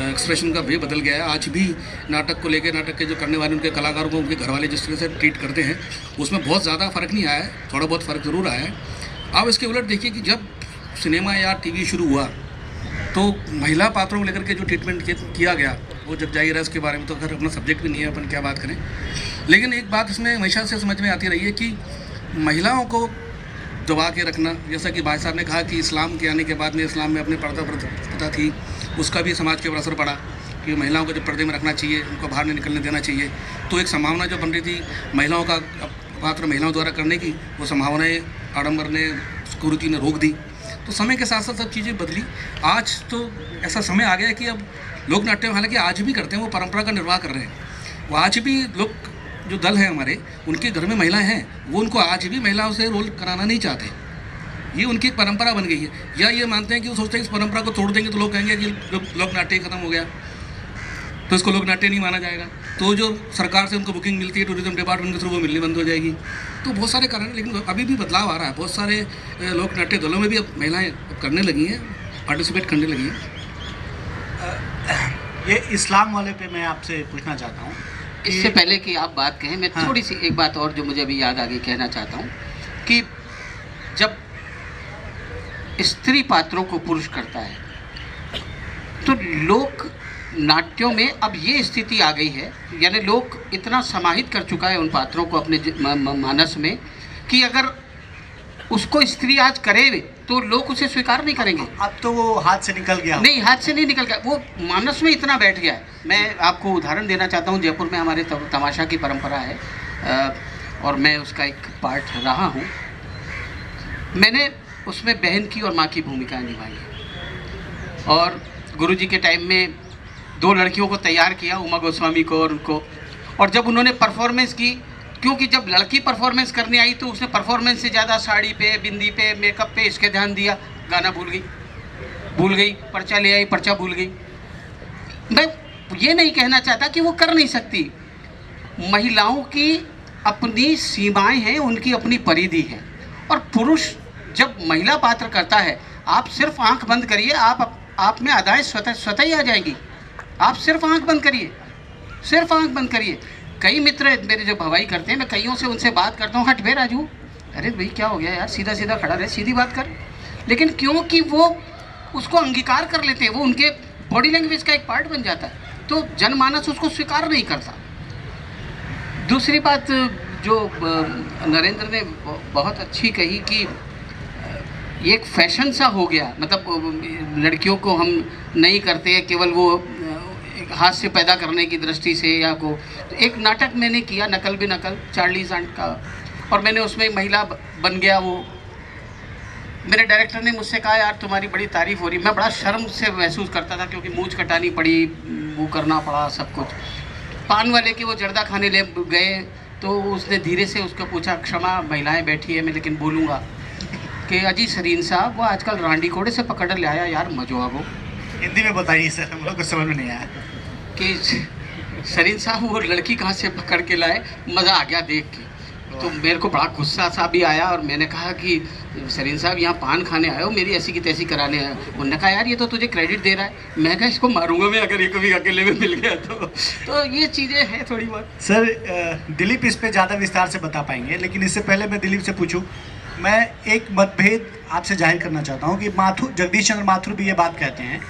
एक्सप्रेशन का वे बदल गया है। आज भी नाटक को लेकर, नाटक के जो करने वाले उनके कलाकारों को उनके घर वाले जिस तरह से ट्रीट करते हैं उसमें बहुत ज़्यादा फ़र्क नहीं आया है, थोड़ा बहुत फ़र्क ज़रूर आया है। अब इसके उलट देखिए कि जब सिनेमा या टीवी शुरू हुआ तो महिला पात्रों को लेकर के जो ट्रीटमेंट किया गया वो जब जाहिर है उसके बारे में तो खैर अपना सब्जेक्ट भी नहीं है, अपन क्या बात करें। लेकिन एक बात इसमें हमेशा से समझ में आती रही है कि महिलाओं को दबा के रखना, जैसा कि भाई साहब ने कहा कि इस्लाम के आने के बाद में इस्लाम में अपने पर्दा प्रथा थी, उसका भी समाज के ऊपर असर पड़ा कि महिलाओं को जब पर्दे में रखना चाहिए, उनको बाहर नहीं निकलने देना चाहिए। तो एक संभावना जो बन रही थी महिलाओं का पात्र महिलाओं द्वारा करने की, वो संभावनाएँ आडम्बर ने, कुरीति ने रोक दी। तो समय के साथ साथ सब चीज़ें बदली। आज तो ऐसा समय आ गया है कि अब लोक नाट्य हालांकि आज भी करते हैं, वो परंपरा का निर्वाह कर रहे हैं। वो आज भी लोग जो दल हैं हमारे, उनके घर में महिलाएं हैं, वो उनको आज भी महिलाओं से रोल कराना नहीं चाहते। ये उनकी एक परंपरा बन गई है, या ये मानते हैं कि वो सोचते हैं इस परंपरा को तोड़ देंगे तो लोग कहेंगे कि लोक नाट्य खत्म हो गया, तो इसको लोक नाट्य नहीं माना जाएगा। तो जो सरकार से उनको बुकिंग मिलती है टूरिज्म डिपार्टमेंट के थ्रू, वो मिलनी बंद हो जाएगी। तो बहुत सारे कारण, लेकिन अभी भी बदलाव आ रहा है। बहुत सारे लोक नाट्य दलों में भी अब महिलाएं करने लगी हैं, पार्टिसिपेट करने लगी हैं। ये इस्लाम वाले पे मैं आपसे पूछना चाहता हूँ। इससे पहले कि आप बात कहें, मैं थोड़ी सी एक बात और जो मुझे अभी याद आ गई कहना चाहता हूँ कि जब स्त्री पात्रों को पुरुष करता है तो लोक नाट्यों में अब ये स्थिति आ गई है, यानी लोग इतना समाहित कर चुका है उन पात्रों को अपने मानस में कि अगर उसको स्त्री आज करे तो लोग उसे स्वीकार नहीं करेंगे। अब तो वो हाथ से निकल गया। नहीं, हाथ से नहीं निकल गया, वो मानस में इतना बैठ गया है। मैं आपको उदाहरण देना चाहता हूँ। जयपुर में हमारे तमाशा की परंपरा है और मैं उसका एक पार्ट रहा हूँ। मैंने उसमें बहन की और माँ की भूमिका निभाई है और गुरुजी के टाइम में 2 लड़कियों को तैयार किया, उमा गोस्वामी को और उनको। और जब उन्होंने परफॉर्मेंस की, क्योंकि जब लड़की परफॉर्मेंस करने आई तो उसने परफॉर्मेंस से ज़्यादा साड़ी पे, बिंदी पे, मेकअप पे इसके ध्यान दिया। गाना भूल गई, पर्चा ले आई, पर्चा भूल गई। मैं ये नहीं कहना चाहता कि वो कर नहीं सकती। महिलाओं की अपनी सीमाएं हैं, उनकी अपनी परिधि है। और पुरुष जब महिला पात्र करता है, आप सिर्फ आंख बंद करिए, आप में अदाएँ स्वतः ही आ जाएंगी। आप सिर्फ आंख बंद करिए, सिर्फ आंख बंद करिए। कई मित्र मेरे जो भवाई करते हैं, मैं कईयों से उनसे बात करता हूँ, हट बे राजू, अरे भाई क्या हो गया यार, सीधा सीधा खड़ा रहे, सीधी बात कर। लेकिन क्योंकि वो उसको अंगीकार कर लेते हैं, वो उनके बॉडी लैंग्वेज का एक पार्ट बन जाता है, तो जनमानस उसको स्वीकार नहीं करता। दूसरी बात जो नरेंद्र ने बहुत अच्छी कही कि ये एक फैशन सा हो गया, मतलब लड़कियों को हम नहीं करते, केवल वो हाथ से पैदा करने की दृष्टि से या को। तो एक नाटक मैंने किया, नकल भी नकल, चार्ली सांड का, और मैंने उसमें एक महिला बन गया। वो मेरे डायरेक्टर ने मुझसे कहा यार तुम्हारी बड़ी तारीफ़ हो रही। मैं बड़ा शर्म से महसूस करता था क्योंकि मूंछ कटानी पड़ी, वो करना पड़ा सब कुछ। पान वाले के वो जर्दा खाने ले गए तो उसने धीरे से उसको पूछा, क्षमा महिलाएं बैठी है मैं लेकिन बोलूँगा। कि अजी सरीन साहब वो आजकल रांडी कोड़े से पकड़ ले आया यार मजो वो हिंदी में बताइए सर, हम लोग को समझ में नहीं आया कि सरीन साहब वो लड़की कहाँ से पकड़ के लाए, मज़ा आ गया देख के। तो मेरे को बड़ा गुस्सा सा भी आया और मैंने कहा कि सरीन साहब यहाँ पान खाने आए हो, मेरी ऐसी की तैसी कराने आए हो। उन्होंने कहा यार ये तो तुझे क्रेडिट दे रहा है। मैं कहा इसको मारूंगा मैं अगर ये कभी अकेले में मिल गया तो ये चीज़ें हैं थोड़ी बहुत। सर दिलीप इस पे ज़्यादा विस्तार से बता पाएंगे, लेकिन इससे पहले मैं दिलीप से पूछूं, मैं एक मतभेद आपसे जाहिर करना चाहता हूं कि जगदीश चंद्र माथुर भी ये बात कहते हैं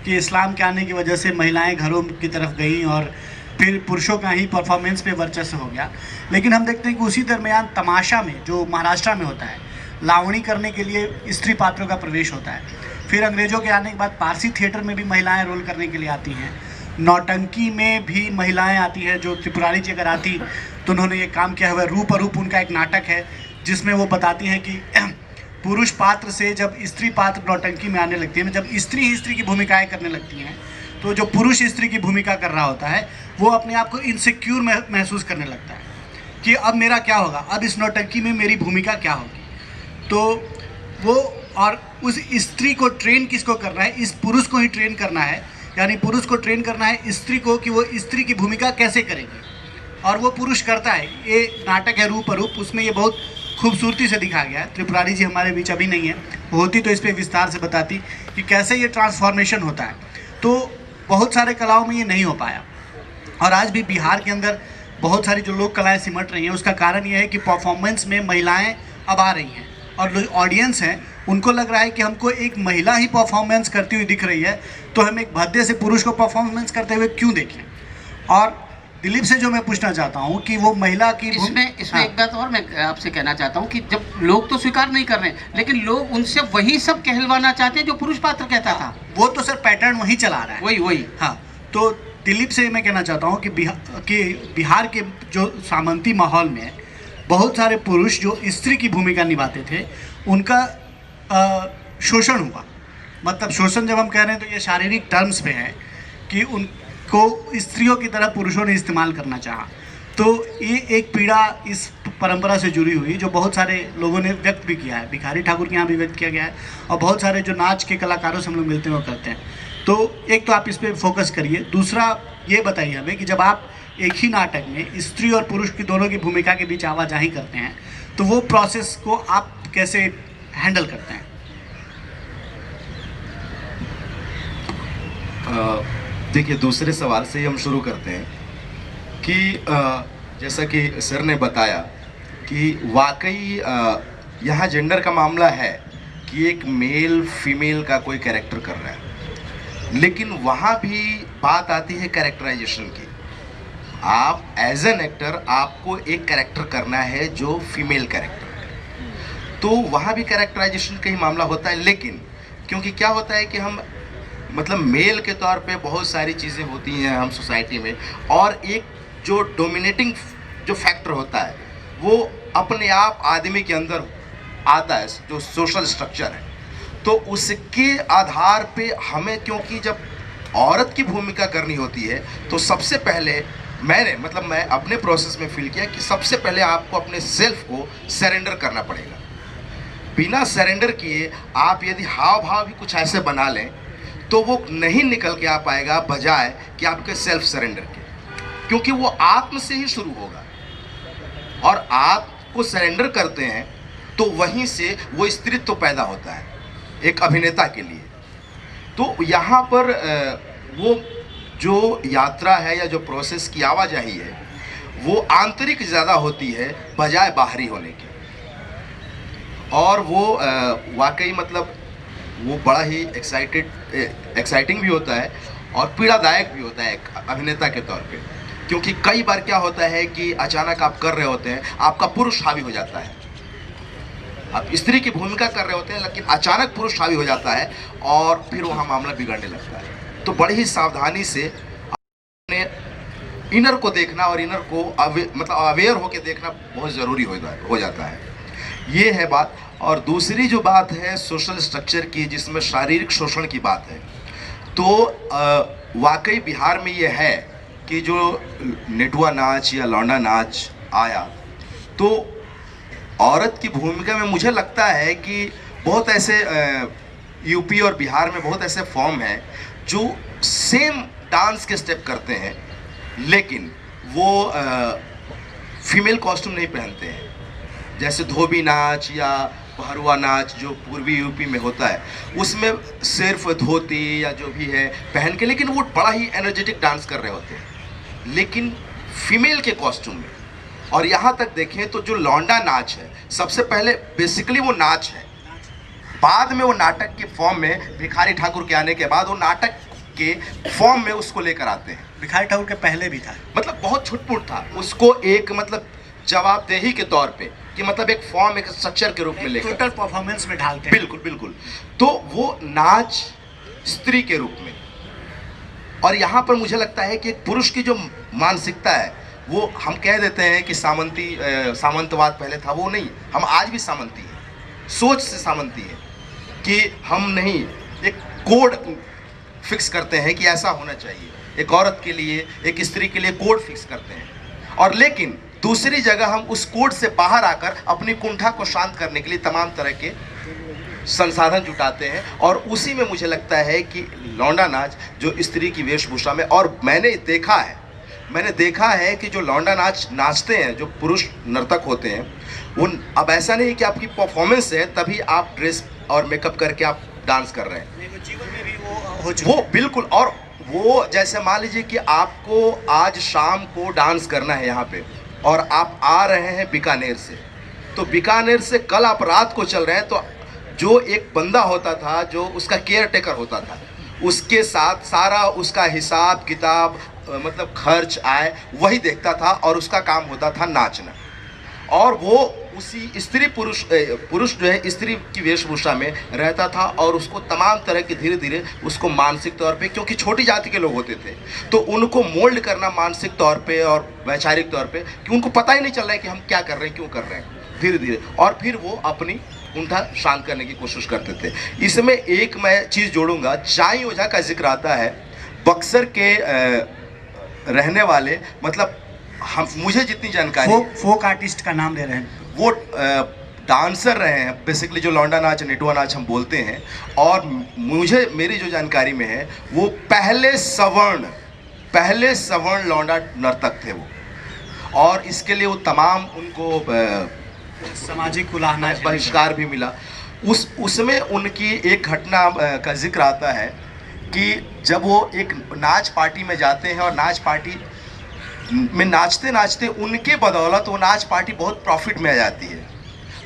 कि इस्लाम के आने की वजह से महिलाएं घरों की तरफ गई और फिर पुरुषों का ही परफॉर्मेंस पे वर्चस्व हो गया। लेकिन हम देखते हैं कि उसी दरमियान तमाशा में, जो महाराष्ट्र में होता है, लावणी करने के लिए स्त्री पात्रों का प्रवेश होता है। फिर अंग्रेज़ों के आने के बाद पारसी थिएटर में भी महिलाएं रोल करने के लिए आती हैं। नौटंकी में भी महिलाएं आती हैं। जो त्रिपुरारी जी अगर आती तो उन्होंने ये काम किया हुआ है। रूप अरूप उनका एक नाटक है जिसमें वो बताती हैं कि पुरुष पात्र से जब स्त्री पात्र नौटंकी में आने लगती है, जब स्त्री ही स्त्री की भूमिकाएँ करने लगती हैं, तो जो पुरुष स्त्री की भूमिका कर रहा होता है वो अपने आप को इनसिक्योर महसूस करने लगता है कि अब मेरा क्या होगा, अब इस नौटंकी में मेरी भूमिका क्या होगी। तो वो और उस स्त्री को ट्रेन किसको करना है, इस पुरुष को ही ट्रेन करना है। यानी पुरुष को ट्रेन करना है स्त्री को कि वो स्त्री की भूमिका कैसे करेगी, और वो पुरुष करता है। ये नाटक है रूप अरूप, उसमें ये बहुत खूबसूरती से दिखाया गया है। त्रिपुरारी जी हमारे बीच अभी नहीं है, होती तो इस पर विस्तार से बताती कि कैसे ये ट्रांसफॉर्मेशन होता है। तो बहुत सारे कलाओं में ये नहीं हो पाया, और आज भी बिहार के अंदर बहुत सारी जो लोक कलाएँ सिमट रही हैं, उसका कारण ये है कि परफॉर्मेंस में महिलाएं अब आ रही हैं, और जो ऑडियंस हैं उनको लग रहा है कि हमको एक महिला ही परफॉर्मेंस करती हुई दिख रही है, तो हम एक भद्दे से पुरुष को परफॉर्मेंस करते हुए क्यों देखें। और दिलीप से जो मैं पूछना चाहता हूँ कि वो महिला की इसमें एक बात और मैं आपसे कहना चाहता हूँ कि जब लोग तो स्वीकार नहीं कर रहे हैं, लेकिन लोग उनसे वही सब कहलवाना चाहते हैं जो पुरुष पात्र कहता था। वो तो सर पैटर्न वही चला रहा है, वही। हाँ, तो दिलीप से मैं कहना चाहता हूँ कि बिहार के जो सामंती माहौल में बहुत सारे पुरुष जो स्त्री की भूमिका निभाते थे, उनका शोषण हुआ। मतलब शोषण जब हम कह रहे हैं तो ये शारीरिक टर्म्स पे है कि उनको स्त्रियों की तरह पुरुषों ने इस्तेमाल करना चाहा। तो ये एक पीड़ा इस परंपरा से जुड़ी हुई जो बहुत सारे लोगों ने व्यक्त भी किया है। भिखारी ठाकुर के यहाँ भी व्यक्त किया गया है, और बहुत सारे जो नाच के कलाकारों से हम लोग मिलते हैं वो करते हैं। तो एक तो आप इस पर फोकस करिए, दूसरा ये बताइए हमें कि जब आप एक ही नाटक में स्त्री और पुरुष की दोनों की भूमिका के बीच आवाजाही करते हैं तो वो प्रोसेस को आप कैसे हैंडल करते हैं? देखिए, दूसरे सवाल से ही हम शुरू करते हैं कि जैसा कि सर ने बताया कि वाकई यहाँ जेंडर का मामला है कि एक मेल फीमेल का कोई कैरेक्टर कर रहा है, लेकिन वहाँ भी बात आती है कैरेक्टराइजेशन की। आप एज एन एक्टर आपको एक कैरेक्टर करना है जो फीमेल कैरेक्टर है, तो वहाँ भी कैरेक्टराइजेशन का ही मामला होता है। लेकिन क्योंकि क्या होता है कि हम मतलब मेल के तौर पे बहुत सारी चीज़ें होती हैं हम सोसाइटी में, और एक जो डोमिनेटिंग जो फैक्टर होता है वो अपने आप आदमी के अंदर आता है, जो सोशल स्ट्रक्चर है। तो उसके आधार पे हमें, क्योंकि जब औरत की भूमिका करनी होती है तो सबसे पहले मैं अपने प्रोसेस में फील किया कि सबसे पहले आपको अपने सेल्फ को सरेंडर करना पड़ेगा। बिना सरेंडर किए आप यदि हाव भाव भी कुछ ऐसे बना लें तो वो नहीं निकल के आ पाएगा, बजाय कि आपके सेल्फ सरेंडर के, क्योंकि वो आत्म से ही शुरू होगा, और आप को सरेंडर करते हैं तो वहीं से वो स्त्रीत्व पैदा होता है एक अभिनेता के लिए। तो यहाँ पर वो जो यात्रा है या जो प्रोसेस की आवाजाही है वो आंतरिक ज़्यादा होती है बजाय बाहरी होने की, और वो वाकई मतलब वो बड़ा ही एक्साइटिंग भी होता है और पीड़ादायक भी होता है एक अभिनेता के तौर पे। क्योंकि कई बार क्या होता है कि अचानक आप कर रहे होते हैं, आपका पुरुष हावी हो जाता है, आप स्त्री की भूमिका कर रहे होते हैं लेकिन अचानक पुरुष हावी हो जाता है और फिर वहाँ मामला बिगड़ने लगता है। तो बड़ी ही सावधानी से अपने इनर को देखना और इनर को अवेयर होकर देखना बहुत ज़रूरी हो जाता है। ये है बात। और दूसरी जो बात है सोशल स्ट्रक्चर की, जिसमें शारीरिक शोषण की बात है, तो वाकई बिहार में ये है कि जो नेटुआ नाच या लौंडा नाच आया तो औरत की भूमिका में मुझे लगता है कि बहुत ऐसे यूपी और बिहार में बहुत ऐसे फॉर्म हैं जो सेम डांस के स्टेप करते हैं, लेकिन वो फीमेल कॉस्ट्यूम नहीं पहनते हैं। जैसे धोबी नाच या पहरुआ नाच जो पूर्वी यूपी में होता है, उसमें सिर्फ धोती या जो भी है पहन के, लेकिन वो बड़ा ही एनर्जेटिक डांस कर रहे होते हैं, लेकिन फीमेल के कॉस्ट्यूम में। और यहाँ तक देखें तो जो लौंडा नाच है, सबसे पहले बेसिकली वो नाच है, बाद में वो नाटक के फॉर्म में भिखारी ठाकुर के आने के बाद वो नाटक के फॉर्म में उसको लेकर आते हैं। भिखारी ठाकुर के पहले भी था, मतलब बहुत छुटपुट था, उसको एक मतलब जवाबदेही के तौर पे कि मतलब एक फॉर्म, एक स्ट्रक्चर के रूप में लेकर टोटल परफॉर्मेंस में ढालते हैं। बिल्कुल बिल्कुल। तो वो नाच स्त्री के रूप में, और यहाँ पर मुझे लगता है कि एक पुरुष की जो मानसिकता है, वो हम कह देते हैं कि सामंतवाद पहले था, वो नहीं, हम आज भी सामंती हैं, सोच से सामंती है कि हम नहीं एक कोड फिक्स करते हैं कि ऐसा होना चाहिए, एक औरत के लिए, एक स्त्री के लिए कोड फिक्स करते हैं, और लेकिन दूसरी जगह हम उस कोड से बाहर आकर अपनी कुंठा को शांत करने के लिए तमाम तरह के संसाधन जुटाते हैं। और उसी में मुझे लगता है कि लौंडा नाच जो स्त्री की वेशभूषा में, और मैंने देखा है कि जो लौंडा नाच नाचते हैं, जो पुरुष नर्तक होते हैं, उन अब ऐसा नहीं कि आपकी परफॉर्मेंस है तभी आप ड्रेस और मेकअप करके आप डांस कर रहे हैं, जीवन में भी वो हो चुका वो बिल्कुल। और वो जैसे मान लीजिए कि आपको आज शाम को डांस करना है यहाँ पे, और आप आ रहे हैं बीकानेर से, तो बीकानेर से कल आप रात को चल रहे हैं, तो जो एक बंदा होता था जो उसका केयर टेकर होता था, उसके साथ सारा उसका हिसाब किताब मतलब खर्च आय वही देखता था, और उसका काम होता था नाचना। और वो उसी स्त्री पुरुष जो है स्त्री की वेशभूषा में रहता था, और उसको तमाम तरह के धीरे धीरे उसको मानसिक तौर पे, क्योंकि छोटी जाति के लोग होते थे, तो उनको मोल्ड करना मानसिक तौर पे और वैचारिक तौर पे, कि उनको पता ही नहीं चल रहा है कि हम क्या कर रहे हैं, क्यों कर रहे हैं, धीरे धीरे। और फिर वो अपनी कुंठा शांत करने की कोशिश करते थे। इसमें एक मैं चीज़ जोड़ूंगा, चाई ओझा का जिक्र आता है, बक्सर के रहने वाले, मतलब मुझे जितनी जानकारी, फोक आर्टिस्ट का नाम ले रहे हैं, वो डांसर रहे हैं बेसिकली, जो लौंडा नाच नेटुआ नाच हम बोलते हैं। और मुझे मेरी जो जानकारी में है, वो पहले सवर्ण लौंडा नर्तक थे वो, और इसके लिए वो तमाम उनको सामाजिक उलाहना बहिष्कार भी मिला। उसमें उनकी एक घटना का जिक्र आता है कि जब वो एक नाच पार्टी में जाते हैं, और नाच पार्टी में नाचते नाचते उनके बदौलत वो नाच पार्टी बहुत प्रॉफिट में आ जाती है।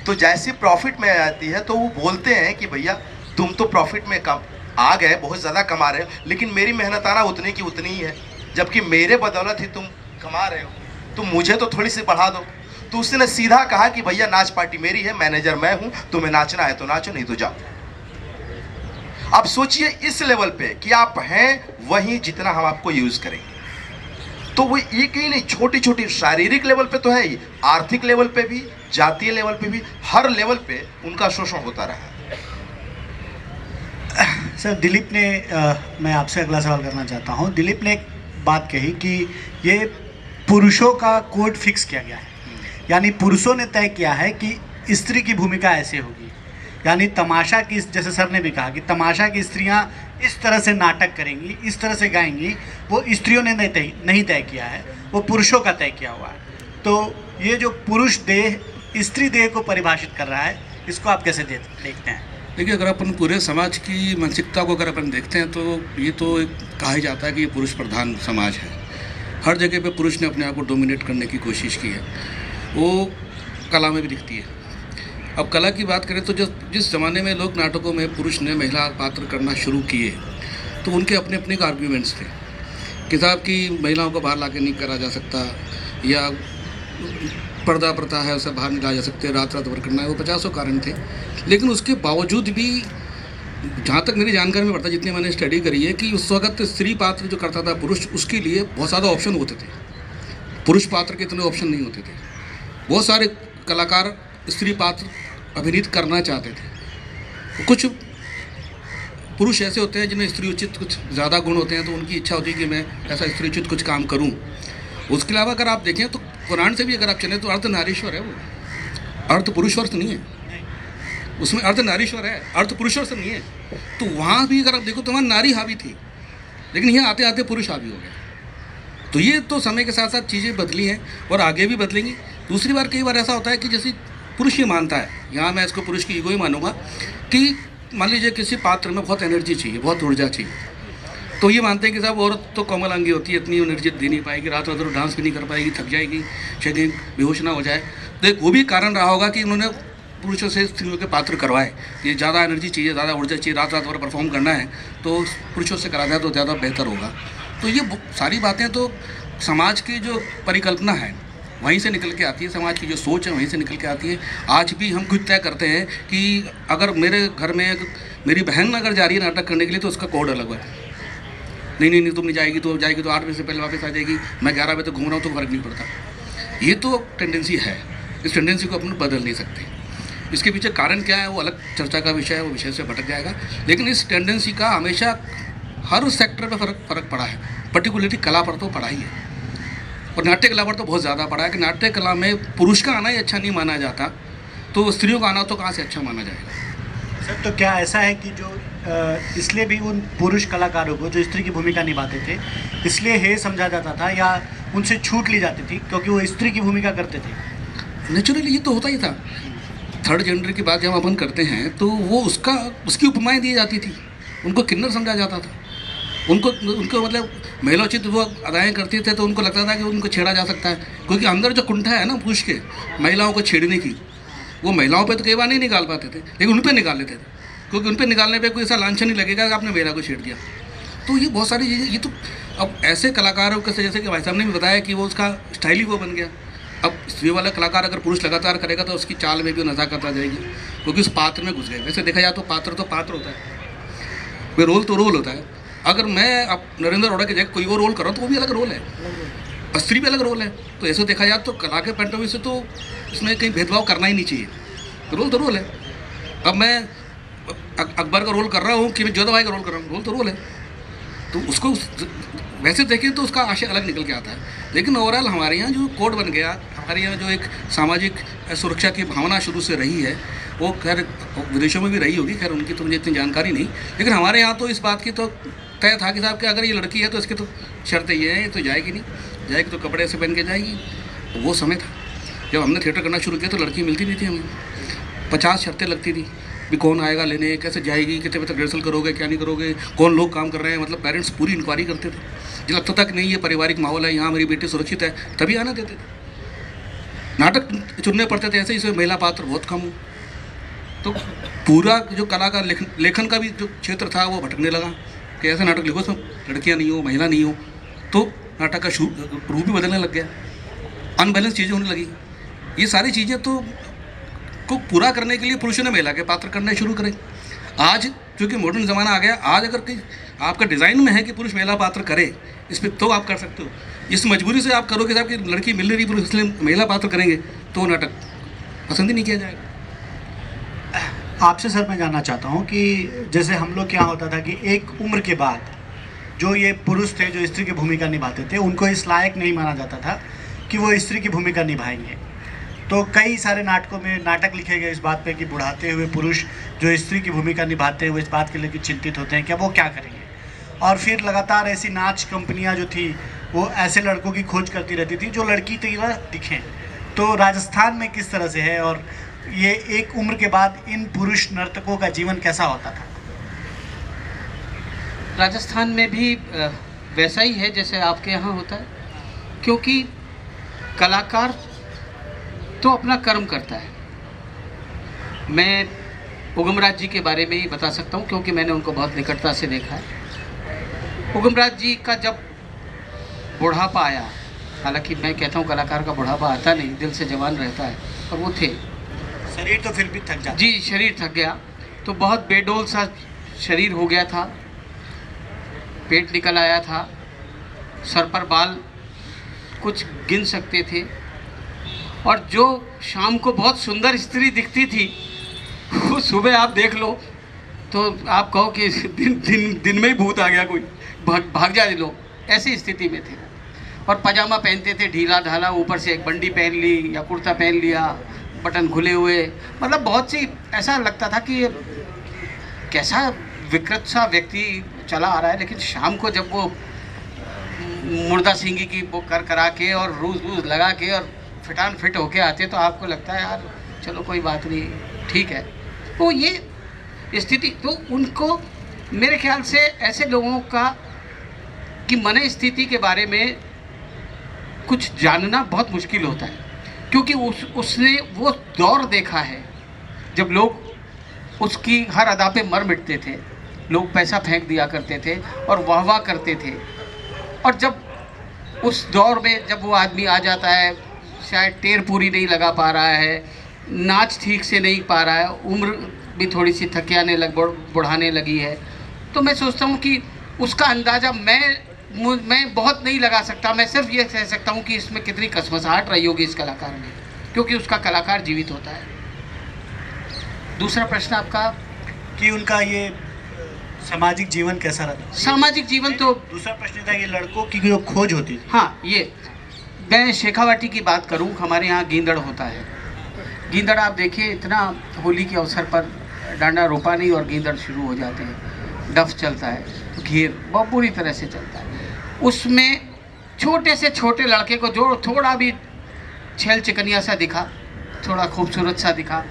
तो जैसी प्रॉफिट में आ जाती है, तो वो बोलते हैं कि भैया तुम तो प्रॉफिट में आ गए, बहुत ज़्यादा कमा रहे हो, लेकिन मेरी मेहनताना उतनी की उतनी ही है, जबकि मेरे बदौलत ही तुम कमा रहे हो, तो मुझे तो थोड़ी सी बढ़ा दो। तो उसने सीधा कहा कि भैया नाच पार्टी मेरी है, मैनेजर मैं हूँ, तुम्हें नाचना है तो नाचो, नहीं तो जाओ। अब सोचिए इस लेवल पे कि आप हैं वहीं जितना हम आपको यूज़ करेंगे। तो वो एक ही नहीं, छोटी छोटी शारीरिक लेवल पे तो है ही, आर्थिक लेवल पे भी, जातीय लेवल पे भी, हर लेवल पे उनका शोषण होता रहा। सर दिलीप ने मैं आपसे अगला सवाल करना चाहता हूँ। दिलीप ने एक बात कही कि ये पुरुषों का कोड फिक्स किया गया है, यानी पुरुषों ने तय किया है कि स्त्री की भूमिका ऐसे होगी, यानी तमाशा की, जैसे सर ने भी कहा कि तमाशा की स्त्रियां इस तरह से नाटक करेंगी, इस तरह से गाएंगी, वो स्त्रियों ने नहीं तय किया है, वो पुरुषों का तय किया हुआ है। तो ये जो पुरुष देह स्त्री देह को परिभाषित कर रहा है, इसको आप कैसे देखते हैं? देखिए, अगर अपन पूरे समाज की मानसिकता को अगर अपन देखते हैं, तो ये तो कहा ही जाता है कि ये पुरुष प्रधान समाज है। हर जगह पे पुरुष ने अपने आप को डोमिनेट करने की कोशिश की है, वो कला में भी दिखती है। अब कला की बात करें तो जिस ज़माने में लोक नाटकों में पुरुष ने महिला पात्र करना शुरू किए, तो उनके अपने अपने आर्ग्यूमेंट्स थे कि साहब कि महिलाओं को बाहर लाके नहीं करा जा सकता, या पर्दा प्रथा है उसे बाहर नहीं ला जा सकते, रात रात भर करना है, वो 50 कारण थे। लेकिन उसके बावजूद भी जहाँ तक मेरी जानकारी में पड़ता, जितनी मैंने स्टडी करी है, कि उस वक्त स्त्री पात्र जो करता था पुरुष, उसके लिए बहुत ज़्यादा ऑप्शन होते थे, पुरुष पात्र के इतने ऑप्शन नहीं होते थे। बहुत सारे कलाकार स्त्री पात्र अभिनीत करना चाहते थे। कुछ पुरुष ऐसे होते हैं जिनमें स्त्री उचित कुछ ज़्यादा गुण होते हैं, तो उनकी इच्छा होती है कि मैं ऐसा स्त्री उचित कुछ काम करूं। उसके अलावा अगर आप देखें तो कुरान से भी अगर आप चलें तो अर्ध नारीश्वर है वो, अर्ध पुरुषवर्ष नहीं है। उसमें अर्धनारीश्वर है, अर्ध पुरुषों से नहीं है। तो वहाँ भी अगर आप देखो तो वहाँ नारी हावी थी, लेकिन यहाँ आते आते पुरुष हावी हो गए। तो ये तो समय के साथ साथ चीज़ें बदली हैं और आगे भी बदलेंगी। दूसरी बार कई बार ऐसा होता है कि जैसे पुरुष ही मानता है, यहाँ मैं इसको पुरुष की ईगो ही मानूंगा, कि मान लीजिए किसी पात्र में बहुत एनर्जी चाहिए, बहुत ऊर्जा चाहिए, तो ये मानते हैं कि साहब औरत तो कोमलांगी होती है, इतनी एनर्जी दे नहीं पाएगी, रात रात डांस भी नहीं कर पाएगी, थक जाएगी, शायद बेहोश ना हो जाए। तो एक वो भी कारण रहा होगा कि उन्होंने पुरुषों से स्त्रियों के पात्र करवाए। ये ज़्यादा एनर्जी चाहिए, ज़्यादा ऊर्जा चाहिए, रात रात भर परफॉर्म करना है, तो पुरुषों से करा जाए तो ज़्यादा बेहतर होगा। तो ये सारी बातें तो समाज की जो परिकल्पना है वहीं से निकल के आती है, समाज की जो सोच है वहीं से निकल के आती है। आज भी हम खुद तय करते हैं कि अगर मेरे घर में मेरी बहन अगर जा रही है नाटक करने के लिए तो उसका कोड अलग है। नहीं तुम नहीं जाएगी, तो जाएगी तो 8 बजे से पहले वापस आ जाएगी, मैं 11 बजे तक घूम रहा हूँ तो फर्क नहीं पड़ता। ये तो टेंडेंसी है, इस टेंडेंसी को अपन बदल नहीं सकते। इसके पीछे कारण क्या है वो अलग चर्चा का विषय है, वो विषय से भटक जाएगा। लेकिन इस टेंडेंसी का हमेशा हर सेक्टर पर फर्क पड़ा है, पर्टिकुलरली कला पर तो पड़ा ही है, और नाट्य कला पर तो बहुत ज़्यादा पड़ा है कि नाट्य कला में पुरुष का आना ही अच्छा नहीं माना जाता, तो स्त्रियों का आना तो कहाँ से अच्छा माना जाएगा। सर, तो क्या ऐसा है कि जो इसलिए भी उन पुरुष कलाकारों को जो स्त्री की भूमिका निभाते थे इसलिए हे समझा जाता था या उनसे छूट ली जाती थी क्योंकि वो स्त्री की भूमिका करते थे? नेचुरली ये तो होता ही था। थर्ड जेंडर की बात जब अपन करते हैं तो वो उसकी उपमाएँ दी जाती थी, उनको किन्नर समझा जाता था, उनको मतलब महिलोचित वो अदाएँ करते थे तो उनको लगता था कि उनको छेड़ा जा सकता है, क्योंकि अंदर जो कुंठा है ना पुरुष के महिलाओं को छेड़ने की, वो महिलाओं पे तो कई बार नहीं निकाल पाते थे, लेकिन उन पे निकाल लेते थे, क्योंकि उन पे निकालने पे कोई ऐसा लांछन नहीं लगेगा कि आपने महिला को छेड़ दिया। तो ये बहुत सारी चीज़ें, ये तो अब ऐसे कलाकारों के जैसे कि भाई साहब ने भी बताया कि वो उसका स्टाइल ही वो बन गया। अब स्त्री वाला कलाकार अगर पुरुष लगातार करेगा तो उसकी चाल में भी नज़ाकत आ जाएगी, क्योंकि उस पात्र में घुस गए। वैसे देखा जाए तो पात्र होता है, वे रोल तो रोल होता है। अगर मैं अब नरेंद्र अरोड़ा की जगह कोई और रोल कर रहा हूँ तो वो भी अलग रोल है, स्त्री भी अलग रोल है। तो ऐसे देखा जाए तो कला के पॉइंट ऑफ व्यू से तो इसमें कहीं भेदभाव करना ही नहीं चाहिए, रोल तो रोल है। अब मैं अकबर का रोल कर रहा हूँ कि मैं जोधा भाई का रोल कर रहा हूँ, रोल तो रोल है, तो उसको वैसे देखें तो उसका आशय अलग निकल के आता है। लेकिन ओवरऑल हमारे यहाँ जो कोड बन गया, हमारे यहाँ जो एक सामाजिक सुरक्षा की भावना शुरू से रही है, वो खैर विदेशों में भी रही होगी, खैर उनकी तो मुझे इतनी जानकारी नहीं, लेकिन हमारे यहाँ तो इस बात की तो तय था कि साहब कि अगर ये लड़की है तो इसके तो शर्त ये है, ये तो जाएगी नहीं, जाएगी तो कपड़े ऐसे पहन के जाएगी। तो वो समय था जब हमने थिएटर करना शुरू किया तो लड़की मिलती नहीं थी हमें, 50 शर्तें लगती थी भी कौन आएगा लेने, कैसे जाएगी, कितने बजे तक रिहर्सल करोगे, क्या नहीं करोगे, कौन लोग काम कर रहे हैं, मतलब पेरेंट्स पूरी इंक्वायरी करते थे। मुझे लगता था कि नहीं ये पारिवारिक माहौल है, यहाँ मेरी बेटी सुरक्षित है, तभी आना देते थे। नाटक चुनने पड़ते थे, ऐसे ही महिला पात्र बहुत कम हो, तो पूरा जो कला का लेखन का भी जो क्षेत्र था वो भटकने लगा कि ऐसा नाटक लिखो तो लड़कियाँ नहीं हो, महिला नहीं हो, तो नाटक का रूप भी बदलने लग गया, अनबैलेंस चीज़ें होने लगी। ये सारी चीज़ें तो को पूरा करने के लिए पुरुषों ने महिला के पात्र करने शुरू करें। आज क्योंकि मॉडर्न ज़माना आ गया, आज अगर कहीं आपका डिज़ाइन में है कि पुरुष महिला पात्र करे, इस पर तो आप कर सकते हो। इस मजबूरी से आप करोगे साहब कि लड़की मिल रही पुरुष इसलिए महिला पात्र करेंगे, तो नाटक पसंद ही नहीं किया जाएगा। आपसे सर मैं जानना चाहता हूँ कि जैसे हम लोग क्या होता था कि एक उम्र के बाद जो ये पुरुष थे जो स्त्री की भूमिका निभाते थे उनको इस लायक नहीं माना जाता था कि वो स्त्री की भूमिका निभाएंगे। तो कई सारे नाटकों में नाटक लिखे गए इस बात पे कि बुढ़ाते हुए पुरुष जो स्त्री की भूमिका निभाते हुए इस बात के लिए चिंतित होते हैं कि वो क्या करेंगे। और फिर लगातार ऐसी नाच कंपनियां जो थी वो ऐसे लड़कों की खोज करती रहती थी जो लड़की तरह दिखें। तो राजस्थान में किस तरह से है और ये एक उम्र के बाद इन पुरुष नर्तकों का जीवन कैसा होता था? राजस्थान में भी वैसा ही है जैसे आपके यहाँ होता है, क्योंकि कलाकार तो अपना कर्म करता है। मैं उगमराज जी के बारे में ही बता सकता हूँ क्योंकि मैंने उनको बहुत निकटता से देखा है। उगमराज जी का जब बुढ़ापा आया, हालांकि मैं कहता हूँ कलाकार का बुढ़ापा आता नहीं, दिल से जवान रहता है, और वो थे, शरीर तो फिर भी थक जाता। जी शरीर थक गया, तो बहुत बेडोल सा शरीर हो गया था, पेट निकल आया था, सर पर बाल कुछ गिन सकते थे, और जो शाम को बहुत सुंदर स्त्री दिखती थी वो सुबह आप देख लो तो आप कहो कि दिन में ही भूत आ गया, कोई भाग जाए लोग, ऐसी स्थिति में थे। और पजामा पहनते थे ढीला ढाला, ऊपर से एक बंडी पहन ली या कुर्ता पहन लिया, बटन खुले हुए, मतलब बहुत सी ऐसा लगता था कि कैसा विकृत सा व्यक्ति चला आ रहा है। लेकिन शाम को जब वो मुर्दा सिंगी की वो कर करा के और रूज वूज लगा के और फिटान फिट होके आते तो आपको लगता है यार चलो कोई बात नहीं, ठीक है। तो ये स्थिति तो उनको मेरे ख्याल से ऐसे लोगों का कि मन स्थिति के बारे में कुछ जानना बहुत मुश्किल होता है, क्योंकि उसने वो दौर देखा है जब लोग उसकी हर अदा पे मर मिटते थे, लोग पैसा फेंक दिया करते थे और वाह वाह करते थे। और जब उस दौर में जब वो आदमी आ जाता है, शायद टेर पूरी नहीं लगा पा रहा है, नाच ठीक से नहीं पा रहा है, उम्र भी थोड़ी सी थकियाने बढ़ाने लगी है, तो मैं सोचता हूँ कि उसका अंदाज़ा मैं बहुत नहीं लगा सकता। मैं सिर्फ ये कह सकता हूँ कि इसमें कितनी कसमसाहट रही होगी इस कलाकार में, क्योंकि उसका कलाकार जीवित होता है। दूसरा प्रश्न आपका कि उनका ये सामाजिक जीवन कैसा रहा? सामाजिक जीवन तो दूसरा प्रश्न था ये लड़कों की जो खोज होती थी। हाँ, ये मैं शेखावाटी की बात करूँ, हमारे यहाँ गींदड़ होता है। गींदड़ आप देखिए, इतना होली के अवसर पर डांडा रोपा नहीं और गींदड़ शुरू हो जाते हैं, डफ चलता है तो घेर बहुत बुरी तरह से चलता है। उसमें छोटे से छोटे लड़के को जो थोड़ा भी छेल चिकनिया सा दिखा, थोड़ा खूबसूरत सा दिखा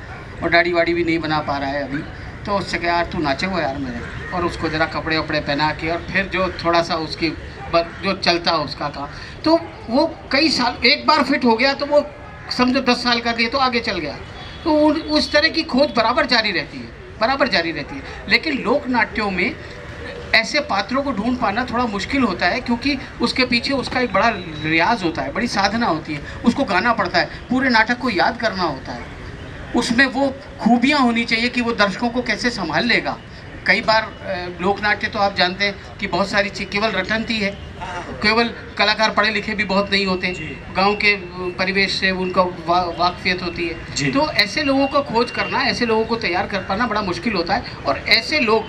और दाढ़ी वाड़ी भी नहीं बना पा रहा है अभी, तो उससे कहा यार तू नाचेगा यार मेरे, और उसको ज़रा कपड़े वपड़े पहना के और फिर जो थोड़ा सा उसकी जो चलता है उसका काम, तो वो कई साल एक बार फिट हो गया तो वो समझो 10 साल का दिए तो आगे चल गया। तो उस तरह की खोज बराबर जारी रहती है। लेकिन लोक नाट्यों में ऐसे पात्रों को ढूंढ पाना थोड़ा मुश्किल होता है, क्योंकि उसके पीछे उसका एक बड़ा रियाज होता है, बड़ी साधना होती है, उसको गाना पड़ता है, पूरे नाटक को याद करना होता है, उसमें वो खूबियाँ होनी चाहिए कि वो दर्शकों को कैसे संभाल लेगा। कई बार लोकनाट्य तो आप जानते हैं कि बहुत सारी चीज़ केवल रटनती है, केवल कलाकार पढ़े लिखे भी बहुत नहीं होते, गांव के परिवेश से उनका वाकफियत होती है। तो ऐसे लोगों को खोज करना, ऐसे लोगों को तैयार कर पाना बड़ा मुश्किल होता है, और ऐसे लोग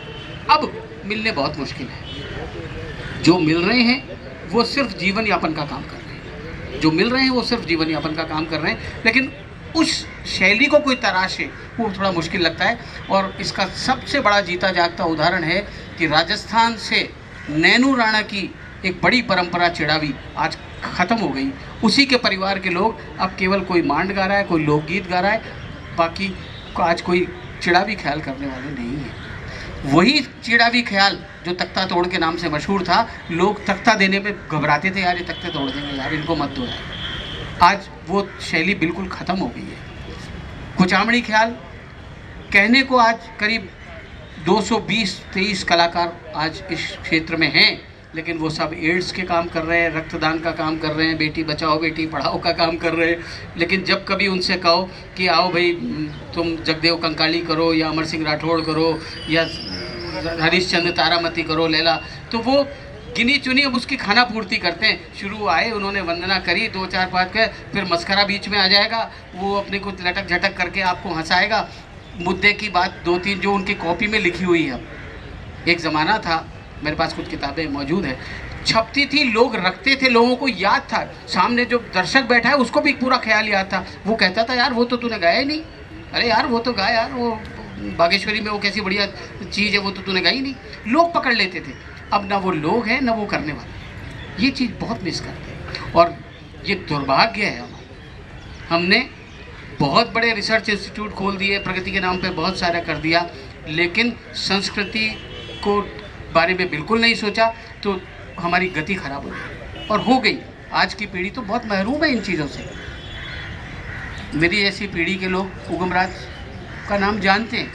अब मिलने बहुत मुश्किल है। जो मिल रहे हैं वो सिर्फ जीवन यापन का काम कर रहे हैं, लेकिन उस शैली को कोई तराशे वो थोड़ा मुश्किल लगता है। और इसका सबसे बड़ा जीता जागता उदाहरण है कि राजस्थान से नैनू राणा की एक बड़ी परंपरा चिड़ावी आज ख़त्म हो गई। उसी के परिवार के लोग अब केवल कोई मांड गा रहा है, कोई लोकगीत गा रहा है, बाकी आज कोई चिड़ावी ख्याल करने वाले नहीं है। वही चिड़ावी ख्याल जो तख्ता तोड़ के नाम से मशहूर था, लोग तख्ता देने पे घबराते थे, यार ये तख्ते तोड़ देंगे, यार इनको मत दो यार। आज वो शैली बिल्कुल ख़त्म हो गई है। कुचामणी ख्याल कहने को आज करीब 220-23 कलाकार आज इस क्षेत्र में हैं, लेकिन वो सब एड्स के काम कर रहे हैं, रक्तदान का काम कर रहे हैं, बेटी बचाओ बेटी पढ़ाओ का काम कर रहे हैं। लेकिन जब कभी उनसे कहो कि आओ भाई तुम जगदेव कंकाली करो या अमर सिंह राठौड़ करो या हरीशचंद्र तारामती करो लैला, तो वो गिनी चुनी अब उसकी खाना पूर्ति करते हैं। शुरू आए, उन्होंने वंदना करी 2-4 के, फिर मस्करा बीच में आ जाएगा, वो अपने कुछ लटक झटक करके आपको हंसाएगा। मुद्दे की बात 2-3 जो उनकी कॉपी में लिखी हुई है। एक ज़माना था, मेरे पास कुछ किताबें मौजूद है, छपती थी, लोग रखते थे, लोगों को याद था, सामने जो दर्शक बैठा है उसको भी पूरा ख्याल याद था। वो कहता था यार वो तो तूने गाया ही नहीं, अरे यार वो तो गाया यार, वो बागेश्वरी में वो कैसी बढ़िया चीज़ है, वो तो तूने गाई नहीं। लोग पकड़ लेते थे। अब ना वो लोग हैं ना वो करने वाले, ये चीज़ बहुत मिस करते हैं और ये दुर्भाग्य है हमारा। हमने बहुत बड़े रिसर्च इंस्टीट्यूट खोल दिए, प्रगति के नाम पे बहुत सारा कर दिया, लेकिन संस्कृति को बारे में बिल्कुल नहीं सोचा, तो हमारी गति खराब हो गई और हो गई। आज की पीढ़ी तो बहुत महरूम है इन चीज़ों से। मेरी ऐसी पीढ़ी के लोग उगमराज का नाम जानते हैं,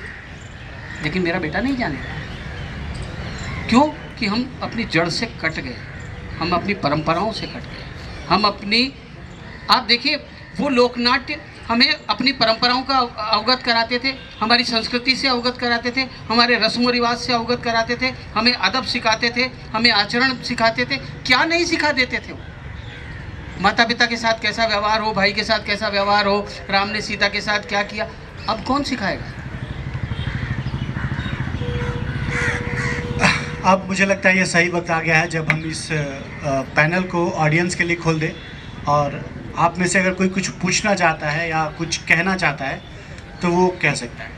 लेकिन मेरा बेटा नहीं जानेगा। क्यों? कि हम अपनी जड़ से कट गए, हम अपनी परंपराओं से कट गए, हम अपनी, आप देखिए वो लोकनाट्य हमें अपनी परंपराओं का अवगत कराते थे, हमारी संस्कृति से अवगत कराते थे, हमारे रस्म रिवाज से अवगत कराते थे, हमें अदब सिखाते थे, हमें आचरण सिखाते थे। क्या नहीं सिखा देते थे वो? माता पिता के साथ कैसा व्यवहार हो, भाई के साथ कैसा व्यवहार हो, राम ने सीता के साथ क्या किया, अब कौन सिखाएगा? अब मुझे लगता है ये सही वक्त आ गया है जब हम इस पैनल को ऑडियंस के लिए खोल दें और आप में से अगर कोई कुछ पूछना चाहता है या कुछ कहना चाहता है तो वो कह सकता है।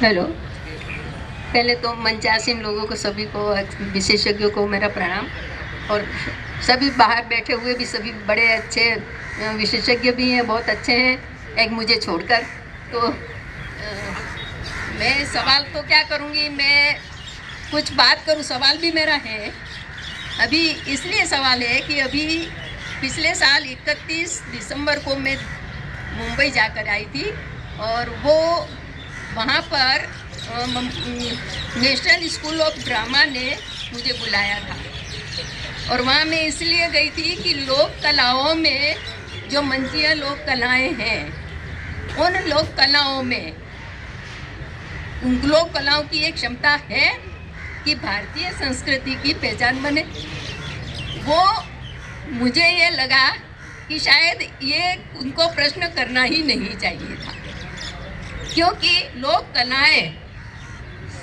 हेलो, पहले तो मंचासीन लोगों को, सभी को, विशेषज्ञों को मेरा प्रणाम, और सभी बाहर बैठे हुए भी सभी बड़े अच्छे विशेषज्ञ भी हैं, बहुत अच्छे हैं, एक मुझे छोड़कर। तो मैं सवाल तो क्या करूँगी, मैं कुछ बात करूँ, सवाल भी मेरा है। अभी इसलिए सवाल है कि अभी पिछले साल 31 दिसंबर को मैं मुंबई जाकर आई थी, और वो वहाँ पर नेशनल स्कूल ऑफ ड्रामा ने मुझे बुलाया था, और वहाँ मैं इसलिए गई थी कि लोक कलाओं में जो मंचीय लोक कलाएँ हैं, उन लोक कलाओं में, उन लोक कलाओं की एक क्षमता है कि भारतीय संस्कृति की पहचान बने। वो मुझे ये लगा कि शायद ये उनको प्रश्न करना ही नहीं चाहिए था, क्योंकि लोक कलाएं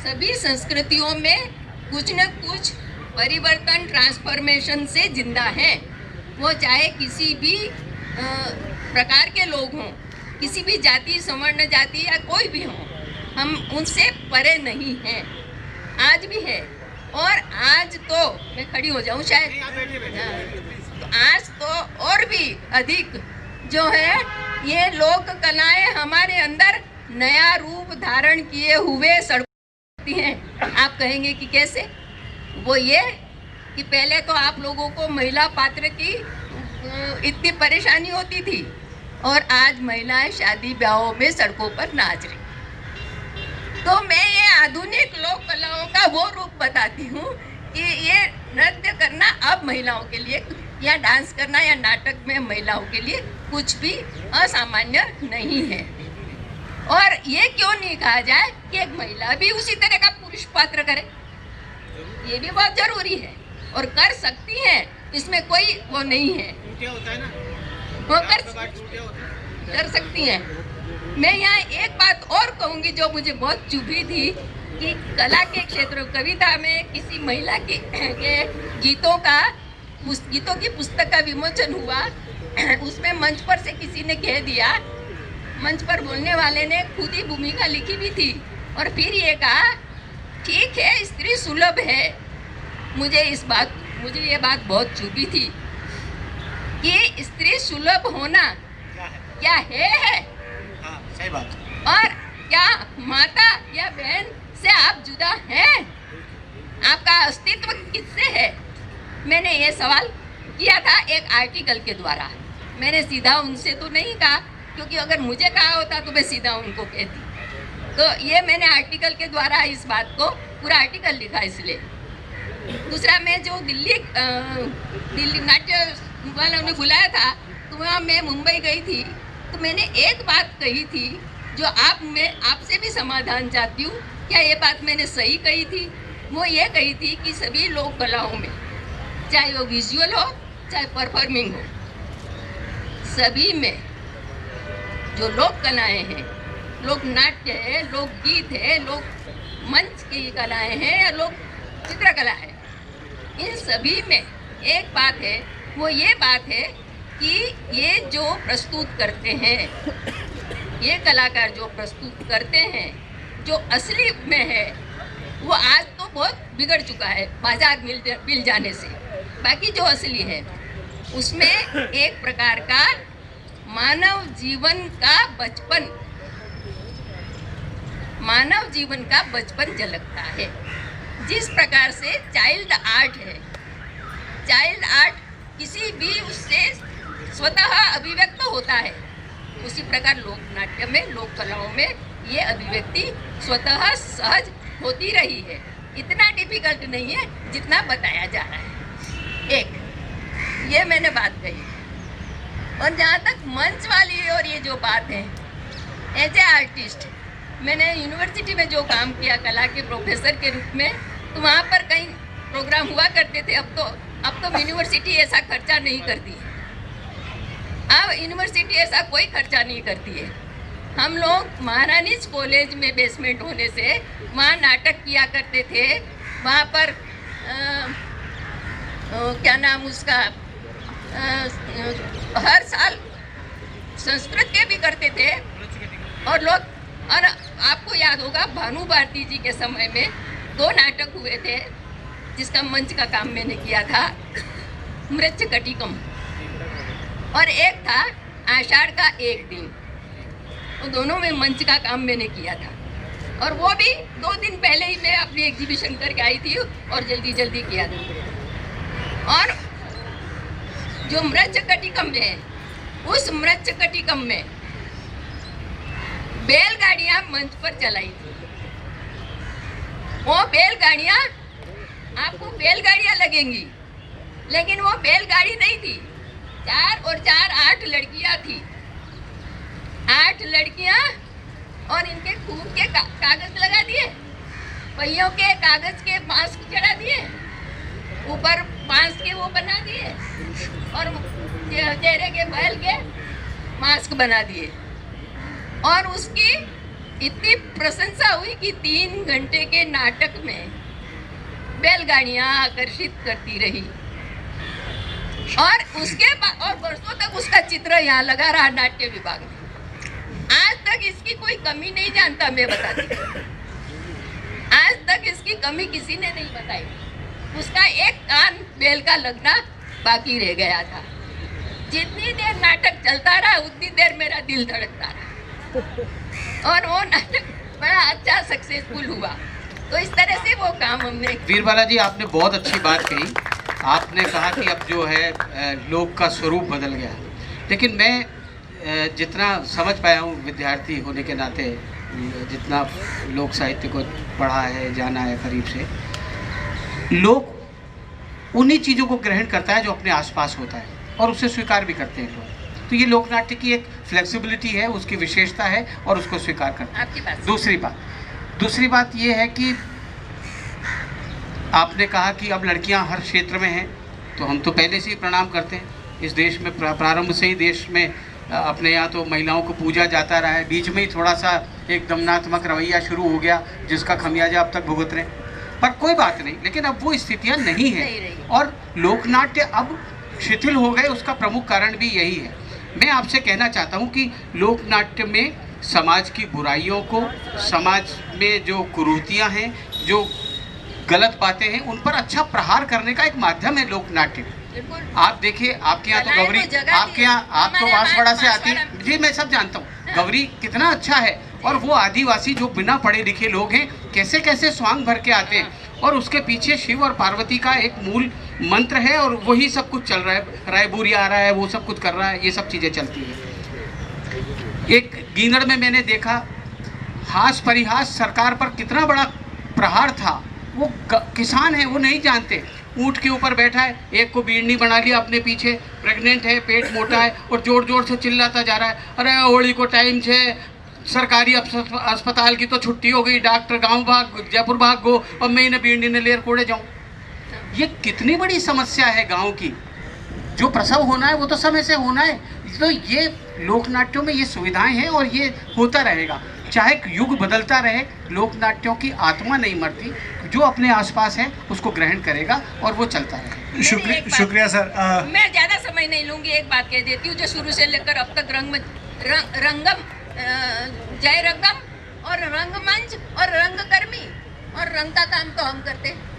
सभी संस्कृतियों में कुछ न कुछ परिवर्तन, ट्रांसफॉर्मेशन से जिंदा हैं। वो चाहे किसी भी प्रकार के लोग हों, किसी भी जाति, सवर्ण जाति या कोई भी हों, हम उनसे परे नहीं हैं, आज भी है। और आज तो मैं खड़ी हो जाऊं शायद, तो आज तो और भी अधिक जो है ये लोक कलाएं हमारे अंदर नया रूप धारण किए हुए सड़कती हैं। आप कहेंगे कि कैसे? वो ये कि पहले तो आप लोगों को महिला पात्र की इतनी परेशानी होती थी, और आज महिलाएं शादी ब्याहों में सड़कों पर नाच रही। तो मैं ये आधुनिक लोक कलाओं का वो रूप बताती हूँ कि ये नृत्य करना अब महिलाओं के लिए, या डांस करना या नाटक में महिलाओं के लिए कुछ भी असामान्य नहीं है। और ये क्यों नहीं कहा जाए कि एक महिला भी उसी तरह का पुरुष पात्र करे, ये भी बहुत जरूरी है, और कर सकती है, इसमें कोई वो नहीं है, वो कर सकती हैं। मैं यहाँ एक बात और कहूँगी जो मुझे बहुत चुभी थी, कि कला के क्षेत्र, कविता में किसी महिला के गीतों की पुस्तक का विमोचन हुआ, उसमें मंच पर से किसी ने कह दिया, मंच पर बोलने वाले ने खुद ही भूमिका लिखी भी थी, और फिर ये कहा ठीक है स्त्री सुलभ है। मुझे ये बात बहुत चुभी थी कि स्त्री सुलभ होना क्या है? हाँ, सही बात। और क्या माता या बहन से आप जुदा हैं? आपका अस्तित्व किससे है? मैंने ये सवाल किया था एक आर्टिकल के द्वारा। मैंने सीधा उनसे तो नहीं कहा, क्योंकि अगर मुझे कहा होता तो मैं सीधा उनको कहती। तो ये मैंने आर्टिकल के द्वारा इस बात को, पूरा आर्टिकल लिखा इसलिए। दूसरा, मैं जो दिल्ली नाट्य वालों ने बुलाया था, तो वहाँ मैं मुंबई गई थी, तो मैंने एक बात कही थी जो मैं आपसे भी समाधान चाहती हूँ। क्या ये बात मैंने सही कही थी? वो ये कही थी कि सभी लोक कलाओं में, चाहे वो विजुअल हो चाहे परफॉर्मिंग हो, सभी में जो लोक कलाएं हैं, लोक नाट्य है, लोक गीत है, लोक मंच की कलाएं हैं, लोक चित्रकला है, इन सभी में एक बात है, वो ये बात है कि ये जो प्रस्तुत करते हैं, ये कलाकार जो प्रस्तुत करते हैं, जो असली में है, वो आज तो बहुत बिगड़ चुका है बाजार मिल जाने से। बाकी जो असली है उसमें एक प्रकार का मानव जीवन का बचपन झलकता है। जिस प्रकार से चाइल्ड आर्ट है, चाइल्ड आर्ट किसी भी उससे स्वतः अभिव्यक्त होता है, उसी प्रकार लोक नाट्य में, लोक कलाओं में ये अभिव्यक्ति स्वतः सहज होती रही है। इतना डिफिकल्ट नहीं है जितना बताया जा रहा है। एक ये मैंने बात कही। और जहाँ तक मंच वाली और ये जो बात है, एज ए आर्टिस्ट मैंने यूनिवर्सिटी में जो काम किया कला के प्रोफेसर के रूप में, तो वहाँ पर कहीं प्रोग्राम हुआ करते थे। अब तो यूनिवर्सिटी ऐसा खर्चा नहीं करती है। अब यूनिवर्सिटी ऐसा कोई खर्चा नहीं करती है। हम लोग महारानीज कॉलेज में बेसमेंट होने से वहाँ नाटक किया करते थे। वहाँ पर क्या नाम उसका हर साल संस्कृत के भी करते थे। और आपको याद होगा भानु भारती जी के समय में 2 नाटक हुए थे जिसका मंच का काम मैंने किया था, मृच्छकटिकम, और एक था आषाढ़ का एक दिन। वो दोनों में मंच का काम मैंने किया था। और वो भी 2 दिन पहले ही मैं अपनी एग्जीबिशन करके आई थी और जल्दी जल्दी किया था। और जो मृच्छकटिकम है, उस मृच्छकटिकम में बैलगाड़ियां मंच पर चलाई थी। वो बैलगाड़ियां, आपको बैलगाड़ियां लगेंगी, लेकिन वो बैलगाड़ी नहीं थी। 4 और 4 8 लड़कियां थी। 8 लड़कियां, और इनके खूब के कागज लगा दिए, पहियों के कागज के मास्क चढ़ा दिए, ऊपर बांस के वो बना दिए, और चेहरे के बैल के मास्क बना दिए। और उसकी इतनी प्रशंसा हुई कि 3 घंटे के नाटक में बैलगाड़ियां आकर्षित करती रही। और उसके बाद और वर्षों तक उसका चित्र यहाँ लगा रहा नाट्य विभाग में। आज तक इसकी कोई कमी नहीं जानता, मैं बताती हूँ। आज तक इसकी कमी किसी ने नहीं बताई। उसका एक कान बैल का लगना बाकी रह गया था। जितनी देर नाटक चलता रहा उतनी देर मेरा दिल धड़कता रहा, और वो नाटक बड़ा अच्छा सक्सेसफुल हुआ। तो इस तरह से वो काम हमने। वीरबाला जी, आपने बहुत अच्छी बात कही। आपने कहा कि अब जो है लोक का स्वरूप बदल गया, लेकिन मैं जितना समझ पाया हूँ विद्यार्थी होने के नाते, जितना लोक साहित्य को पढ़ा है, जाना है करीब से, लोग उन्हीं चीज़ों को ग्रहण करता है जो अपने आसपास होता है और उसे स्वीकार भी करते हैं लोग। तो ये लोकनाट्य की एक फ्लेक्सिबिलिटी है, उसकी विशेषता है और उसको स्वीकार करते हैं। आपकी बात। दूसरी बात ये है कि आपने कहा कि अब लड़कियां हर क्षेत्र में हैं, तो हम तो पहले से ही प्रणाम करते हैं। इस देश में प्रारंभ से ही देश में अपने यहाँ तो महिलाओं को पूजा जाता रहा है। बीच में ही थोड़ा सा एक दमनात्मक रवैया शुरू हो गया जिसका खमियाजा अब तक भुगत रहे, पर कोई बात नहीं। लेकिन अब वो स्थितियाँ नहीं हैं और लोकनाट्य अब शिथिल हो गए। उसका प्रमुख कारण भी यही है। मैं आपसे कहना चाहता हूँ कि लोकनाट्य में समाज की बुराइयों को, समाज में जो कुरीतियाँ हैं, जो गलत बातें हैं, उन पर अच्छा प्रहार करने का एक माध्यम है लोकनाट्य। आप देखिए, आपके यहाँ तो गौरी, आपके यहाँ आप तो बांसवाड़ा से आती है जी, मैं सब जानता हूँ। गौरी कितना अच्छा है, और वो आदिवासी जो बिना पढ़े लिखे लोग हैं कैसे कैसे स्वांग भर के आते हैं, और उसके पीछे शिव और पार्वती का एक मूल मंत्र है और वही सब कुछ चल रहा है। रायबूरी आ रहा है, वो सब कुछ कर रहा है, ये सब चीज़ें चलती है। एक गींगड़ में मैंने देखा हास परिहास सरकार पर कितना बड़ा प्रहार था। वो किसान है, वो नहीं जानते, ऊँट के ऊपर बैठा है, एक को बीड़नी बना लिया अपने पीछे, प्रेग्नेंट है, पेट मोटा है, और जोर जोर से चिल्लाता जा रहा है, अरे होली को टाइम है, सरकारी अस्पताल की तो छुट्टी हो गई, डॉक्टर गांव भाग, जयपुर भाग गो, और मैं इन्हें बीड़नी ने लेर कोड़े जाऊँ। ये कितनी बड़ी समस्या है गांव की। जो प्रसव होना है वो तो समय से होना है। तो ये लोकनाट्यों में ये सुविधाएं हैं और ये होता रहेगा। चाहे युग बदलता रहे, लोकनाट्यों की आत्मा नहीं मरती। जो अपने आसपास है उसको ग्रहण करेगा और वो चलता रहेगा। शुक्रिया सर। मैं ज़्यादा समय नहीं लूँगी, एक बात कह देती हूँ। जो शुरू से लेकर अब तक रंगम, जय रंगम और रंगमंच और रंगकर्मी और रंग का काम तो हम करते हैं।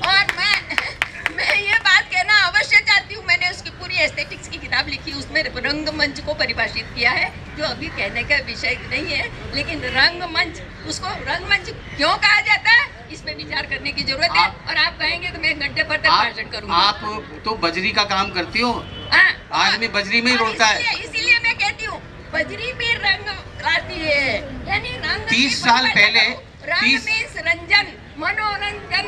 और मैं ये बात कहना अवश्य चाहती हूँ, मैंने उसकी पूरी एस्थेटिक्स की किताब लिखी, उसमें रंगमंच को परिभाषित किया है, जो अभी कहने का विषय नहीं है। लेकिन रंगमंच, उसको रंगमंच क्यों कहा जाता है, इसमें विचार करने की जरूरत है। और आप कहेंगे तो मैं घंटे भर तक भाषण करूँगा। आप तो बजरी का काम करती हो, आदमी बजरी में ही रोता है। इसीलिए मैं कहती हूँ बजरी भी रंग लाती है, यानी रंग 30 साल पहले, रंजन, मनोरंजन,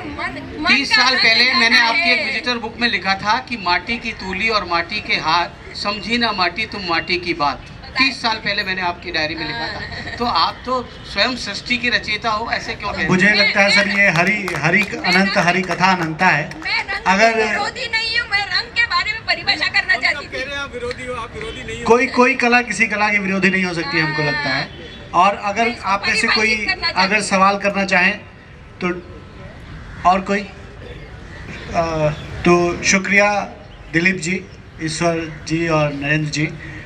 30 साल पहले मैंने आपकी एक विजिटर बुक में लिखा था कि माटी की तूली और माटी के हाथ, समझी ना माटी तुम माटी की बात। 30 साल पहले मैंने आपकी डायरी में लिखा था। तो आप तो स्वयं सृष्टि की रचयिता हो, ऐसे क्यों कहते हैं? मुझे लगता है सर ये हरि अनंत हरि कथा अनंता है। मैं रंग अगर की विरोधी नहीं हूँ, मैं रंग के बारे में परिभाषा करना चाहती थी। आप विरोधी हो, आप विरोधी नहीं हो। कोई कला किसी कला की विरोधी नहीं हो सकती, हमको लगता है। और अगर आप में से कोई अगर सवाल करना चाहें तो और कोई तो शुक्रिया दिलीप जी, ईश्वर जी और नरेंद्र जी।